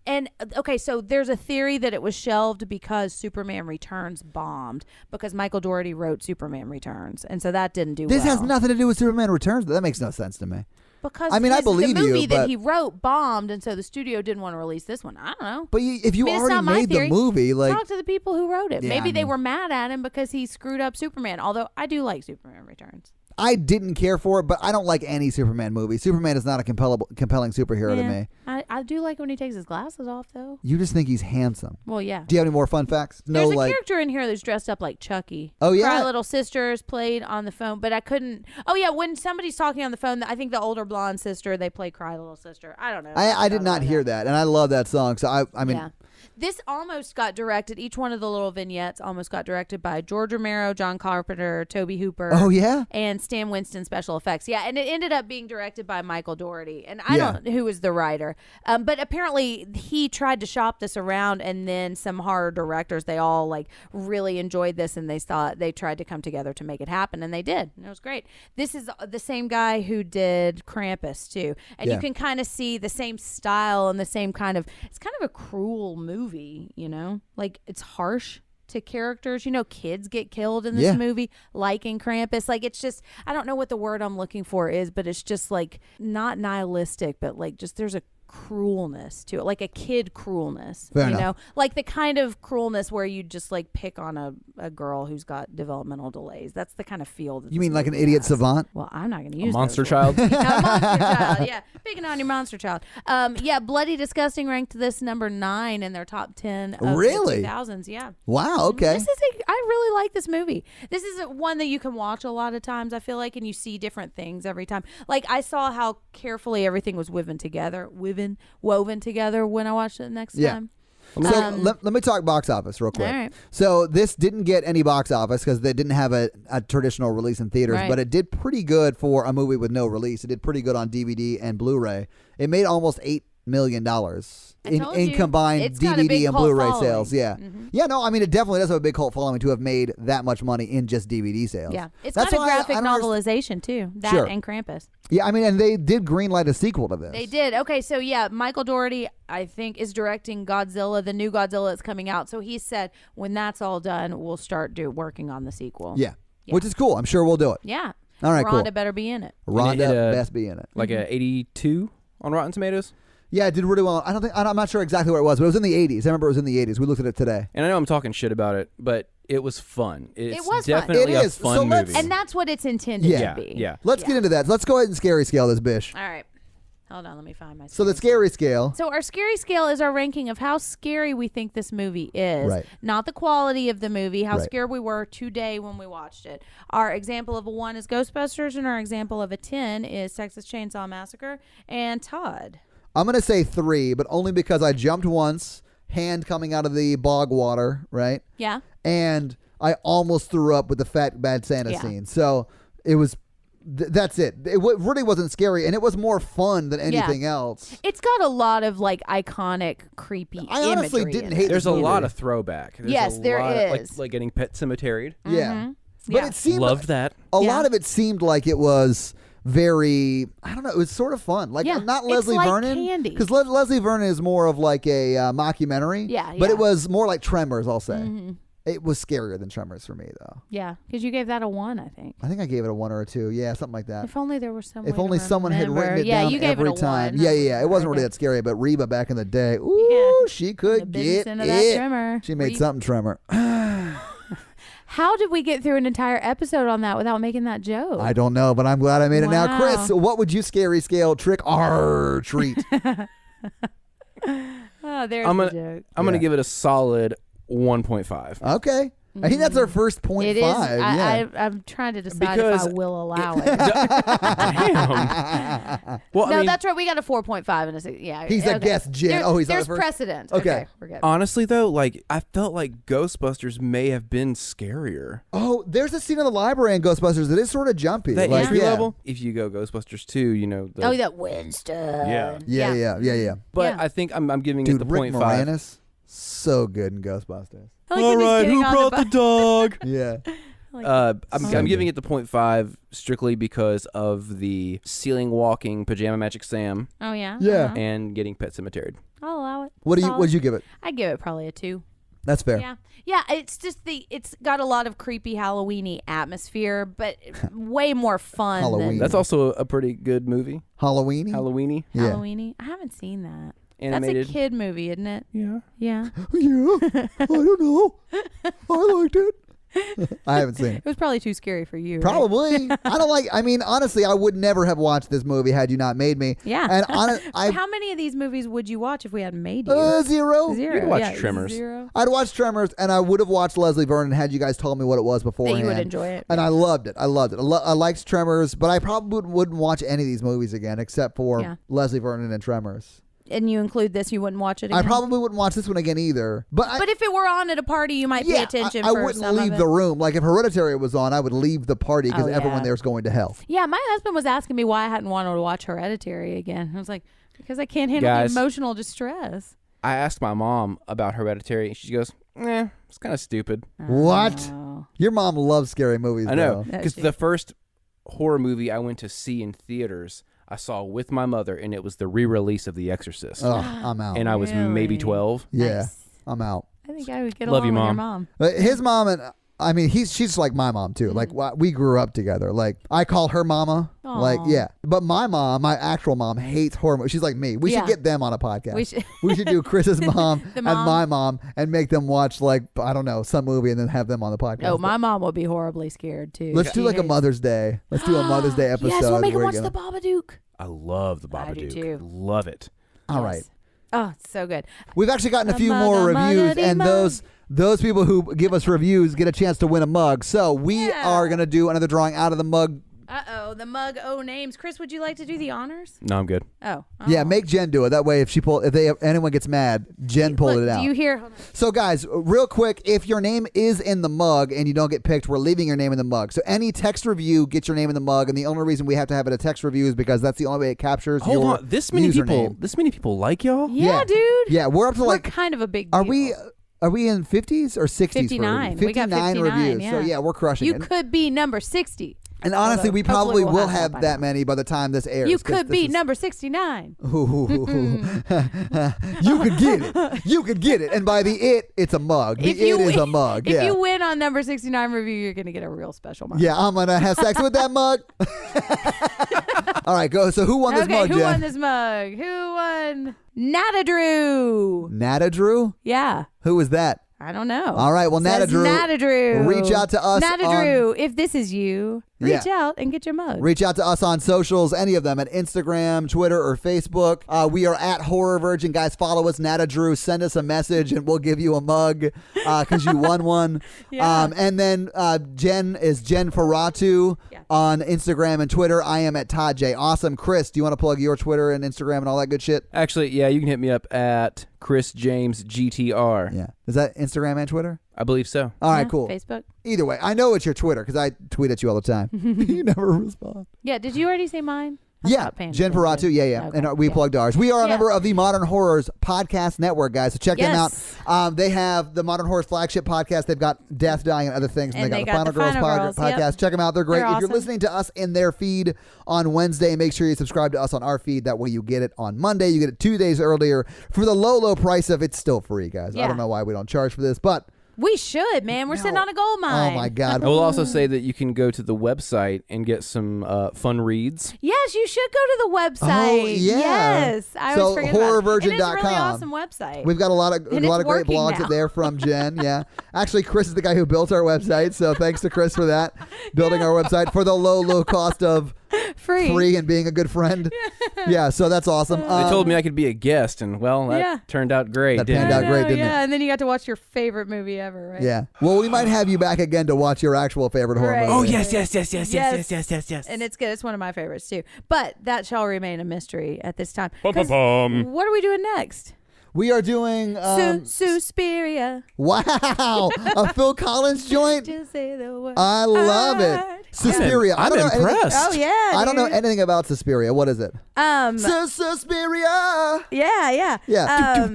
And okay, so there's a theory that it was shelved because Superman Returns bombed because Michael Dougherty wrote Superman Returns, and so that didn't do This well. has nothing to do with Superman Returns. That makes no sense to me. Because I mean, I believe the movie you, that but- he wrote bombed, and so the studio didn't want to release this one. I don't know. But if you I mean, it's already not my made theory. the movie, like Talk to the people who wrote it. Yeah, Maybe I they mean- were mad at him because he screwed up Superman. Although I do like Superman Returns. I didn't care for it, but I don't like any Superman movie. Superman is not a compelling superhero to me. I do like when he takes his glasses off, though. You just think he's handsome. Well, yeah. Do you have any more fun facts? There's a character in here that's dressed up like Chucky. Oh, yeah? Cry Little Sisters played on the phone, but I couldn't. Oh, yeah, when somebody's talking on the phone, I think the older blonde sister, they play Cry Little Sister. I don't know. I did not hear that, and I love that song. So I mean. Yeah. This almost got directed. Each one of the little vignettes almost got directed by George Romero, John Carpenter, Tobe Hooper. Oh, yeah? And Stan Winston special effects. Yeah, and it ended up being directed by Michael Dougherty. And I don't know who was the writer. But apparently he tried to shop this around, and then some horror directors, they all like really enjoyed this, and they tried to come together to make it happen, and they did. And it was great. This is the same guy who did Krampus too. And you can kind of see the same style and the same kind of, it's kind of a cruel movie, you know, like it's harsh to characters. You know, kids get killed in this movie, like in Krampus. Like, it's just, I don't know what the word I'm looking for is, but it's just like not nihilistic, but like just there's a cruelness to it, like a kid cruelness. Fair you enough. know, like the kind of cruelness where you just like pick on a girl who's got developmental delays. That's the kind of feel that You this mean like an movie idiot has. savant? Well, I'm not going to use Monster those child. words. Yeah, monster child. Yeah, picking on your monster child. Yeah, Bloody Disgusting ranked this number 9 in their top 10 of Really? the 2000s. Yeah. Wow, okay. I really like this movie. This is one that you can watch a lot of times, I feel like, and you see different things every time. Like, I saw how carefully everything was woven together when I watched it next time. So let me talk box office real quick. All right. So this didn't get any box office because they didn't have a traditional release in theaters, Right. but it did pretty good for a movie with no release. It did pretty good on DVD and Blu-ray. It made almost $8 million in combined it's got a big DVD and cult Blu-ray following. sales. Yeah. Mhm. Yeah, no, I mean, it definitely does have a big cult following to have made that much money in just DVD sales. Yeah. It's That's got a why I graphic don't novelization, too. That Sure. and Krampus. Yeah, I mean, and they did greenlight a sequel to this. They did. Okay, so yeah, Michael Dougherty, I think, is directing Godzilla, the new Godzilla that's coming out. So he said, when that's all done, we'll start working on the sequel. Yeah. Yeah. which is cool. I'm sure we'll do it. Yeah. All right, Rhonda cool. better be in it. Rhonda it, best be in it. Like a 82 on Rotten Tomatoes. Yeah, it did really well. I'm not sure exactly where it was, but it was in the 80s. I remember it was in the 80s. We looked at it today. And I know I'm talking shit about it, but it was fun. It's was fun. definitely It a is. fun So let's- movie. And that's what it's intended Yeah. to be. Yeah. Let's get into that. Let's go ahead and scary scale this bish. All right. Hold on, let me find my So the scary scale. So our scary scale is our ranking of how scary we think this movie is. Right. Not the quality of the movie, how Right. scared we were today when we watched it. Our example of a 1 is Ghostbusters, and our example of a 10 is Texas Chainsaw Massacre. And Todd. I'm going to say 3, but only because I jumped once, hand coming out of the bog water, right? Yeah. And I almost threw up with the fat bad Santa Yeah. scene. So it was, that's it. It really wasn't scary, and it was more fun than anything else. It's got a lot of like iconic, creepy I honestly imagery didn't in hate it. There's a movie. lot of throwback. There's Yes, a there lot of, is. like getting Pet Cemeteried. Yeah. But Yeah. it seemed Loved that. a Yeah. lot of it seemed like it was very, I don't know, it was sort of fun. Like, Yeah. not It's Leslie like Vernon. candy. Because Leslie Vernon is more of like a mockumentary. Yeah, But yeah. it was more like Tremors, I'll say. Mm-hmm. It was scarier than Tremors for me, though. Yeah, because you gave that a 1, I think. I think I gave it a 1 or a 2. Yeah, something like that. If only there was some. If way only to someone had remember. written it yeah, down you gave every it a time. 1. Yeah. It wasn't really Okay. that scary, but Reba back in the day, ooh, she The could business get end of that it. trimmer. She made something tremor. How did we get through an entire episode on that without making that joke? I don't know, but I'm glad I made it now. Wow. Chris, what would you scary scale trick or treat? Oh, there's I'm the gonna- joke. I'm going Yeah. to give it a solid 1.5. Okay. I think that's our first .5. It is. Yeah. I'm trying to decide Because if I will allow it. Damn. Well, No, I mean, that's right. We got a 4.5 and a 6. Yeah. He's a okay. guest, Jen. There- Oh, he's not there's the first? precedent. Okay. We're good. honestly, though, like, I felt like Ghostbusters may have been scarier. Oh, there's a scene in the library in Ghostbusters that is sort of jumpy. That like, entry yeah. level, if you go Ghostbusters 2, you know. Oh, that Winston. Yeah. Yeah. But Yeah. I think I'm giving Dude, it the Rick 0.5. Moranis, so good in Ghostbusters. I like when he's getting on the dog? Yeah. I'm giving it the 0.5 strictly because of the ceiling walking Pajama Magic Sam Oh, yeah? Yeah. Uh-huh. and getting Pet Cemeteried. I'll allow it. What'd you give it? I give it probably a 2. That's fair. Yeah. It's just it's got a lot of creepy Halloween-y atmosphere, but way more fun Halloween. than That's also a pretty good movie. Halloween. Halloweeny. Yeah. Halloween-y. I haven't seen that. Animated. That's a kid movie, isn't it? Yeah. Yeah. Yeah. I don't know. I liked it. I haven't seen it. It was probably too scary for you. Right? Probably. I don't like. I mean, honestly, I would never have watched this movie had you not made me. Yeah. And how many of these movies would you watch if we hadn't made you? Zero. You'd watch yeah, Tremors. 0. I'd watch Tremors, and I would have watched Leslie Vernon had you guys told me what it was beforehand. That you would enjoy it. And I loved it. I liked Tremors, but I probably wouldn't watch any of these movies again except for Leslie Vernon and Tremors. And you include this, you wouldn't watch it again? I probably wouldn't watch this one again either. But if it were on at a party, you might pay attention I for wouldn't some leave of it. the room. Like if Hereditary was on, I would leave the party because everyone yeah. there's going to hell. Yeah, my husband was asking me why I hadn't wanted to watch Hereditary again. I was like, because I can't handle Guys, the emotional distress. I asked my mom about Hereditary. She goes, it's kind of stupid. What? Oh. Your mom loves scary movies. I know. though. Because the first horror movie I went to see in theaters, I saw with my mother, and it was the re-release of The Exorcist. Oh, I'm out. And I was maybe 12. Yeah, Nice. I'm out. I think I would get Love along you, with your Mom. mom. His mom and I mean, she's like my mom too. Like we grew up together. Like I call her mama. Aw. Like yeah, but my mom, my actual mom, hates horror movies. She's like me. We should get them on a podcast. We should do Chris's mom and my mom and make them watch like I don't know some movie and then have them on the podcast. Oh, my mom would be horribly scared too. Let's do like a Mother's Day. Let's do a Mother's Day episode. Yes, we'll make him where watch you the know- Babadook. I love the I do Babadook. too. Love it. All Yes. right. Oh, it's so good. We've actually gotten a A few mug, more a reviews, muggity and mug. those people who give us reviews get a chance to win a mug. So we are gonna do another drawing out of the mug. The mug names. Chris, would you like to do the honors? No, I'm good. Oh. Yeah, make Jen do it. That way, if anyone gets mad, Jen pulled it out. Do you hear? Hold on. So, guys, real quick, if your name is in the mug and you don't get picked, we're leaving your name in the mug. So, any text review gets your name in the mug, and the only reason we have to have it a text review is because that's the only way it captures Hold your on. This many username. people like y'all? Yeah, dude. Yeah, we're up to We're like. kind of a big deal. Are we in 50s or 60s? 59. We got 59 reviews. yeah. So yeah, we're crushing You it. could be number 60. And honestly, we probably hopefully we'll will have have that by that now. many by the time this airs. You 'cause could this be is- number 69. You could get it. You could get it. And by the it's a mug. The is a mug. If Yeah. you win on number 69 review, you're going to get a real special mug. Yeah, I'm gonna have sex with that mug. All right, go. So who won this mug, who Jen? won this mug? Who won? Nada Drew. Nada Drew? Yeah. Who was that? I don't know. All right, well, Nada Says Drew. Nada Drew. Reach out to us. Nada Drew, if this is you, reach out and get your mug. Reach out to us on socials, any of them, at Instagram, Twitter, or Facebook. We are at Horror Virgin. Guys, follow us, Nada Drew. Send us a message, and we'll give you a mug because you won one. Yeah. And then Jen is Jen Ferratu on Instagram and Twitter. I am at Todd J. Awesome. Chris, do you want to plug your Twitter and Instagram and all that good shit? Actually, yeah, you can hit me up at Chris James GTR. Yeah. Is that Instagram and Twitter? I believe so. All right, cool. Facebook. Either way, I know it's your Twitter because I tweet at you all the time. You never respond. Yeah, did you already say mine? I'm Yeah, not paying Jen attention. Ferratu, yeah. Okay, And we plugged ours. We are a member of the Modern Horrors Podcast Network, guys, so check them Yes. out. They have the Modern Horrors flagship podcast. They've got Death, Dying, and other things. And they got the Final Girls podcast. Yep. Check them out. They're great. They're If you're awesome. listening to us in their feed on Wednesday, make sure you subscribe to us on our feed. That way you get it on Monday. You get it 2 days earlier for the low price of it's still free, guys. I Yeah. don't know why we don't charge for this, but We should, man. We're sitting on a gold mine. oh my God. I will also say that you can go to the website and get some fun reads. Yes, you should go to the website. Oh, yeah. Yes. I always forget about it. horrorvirgin.com. It is a really awesome website. We've got a lot of And it's great working blogs now. there from Jen. Yeah, actually, Chris is the guy who built our website, so thanks to Chris for that, building our website for the low cost of free and being a good friend. Yeah, so that's awesome. They told me I could be a guest, and well, that turned out great. That didn't panned it? out great, didn't it? Yeah, and then you got to watch your favorite movie ever, right? Yeah. Well, we might have you back again to watch your actual favorite horror Right. movie. Oh yes. And it's good. It's one of my favorites too. But that shall remain a mystery at this time. Bum, 'Cause bum, bum. What are we doing next? We are doing Suspiria. wow, a Phil Collins joint. Just say the word. I love it. Suspiria. I I'm don't know anything- impressed. Oh yeah. I don't know dude. anything about Suspiria. What is it? Suspiria. Yeah. Yeah.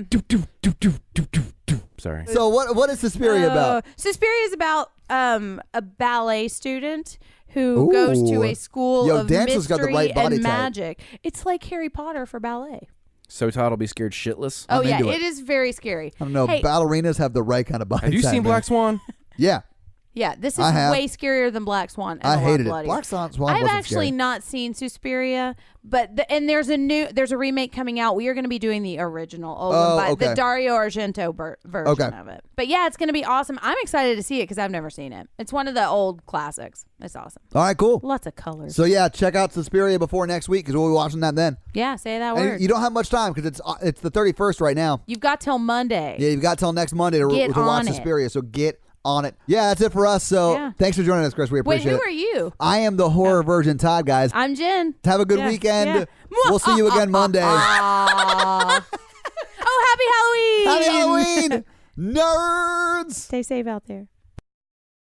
Sorry. So what is Suspiria about? Suspiria is about a ballet student who goes to a school Yo, of Dancer's got the mystery right body and type. magic. It's like Harry Potter for ballet. So Todd will be scared shitless. Oh I'm yeah, into it is very scary. I don't know. Hey, Ballerinas have the right kind of body Have you type, seen man. Black Swan? Yeah. Yeah, this is I have. way scarier than Black Swan. And I a lot hated it. bloodier. Black Swan I've wasn't actually scary. not seen Suspiria, but there's a remake coming out. We are going to be doing the original, the Dario Argento version of it. But yeah, it's going to be awesome. I'm excited to see it because I've never seen it. It's one of the old classics. It's awesome. All right, cool. Lots of colors. So yeah, check out Suspiria before next week because we'll be watching that then. Yeah, say that And word. you don't have much time because it's the 31st right now. You've got till Monday. Yeah, you've got till next Monday to watch on it. Suspiria. So get on it. Yeah, that's it for us. So thanks for joining us, Chris. We Wait, appreciate it. who are you? I am the horror virgin Todd, guys. I'm Jen. Have a good weekend. Yeah. We'll see you again Monday. Oh, happy Halloween! Happy Halloween, nerds! Stay safe out there.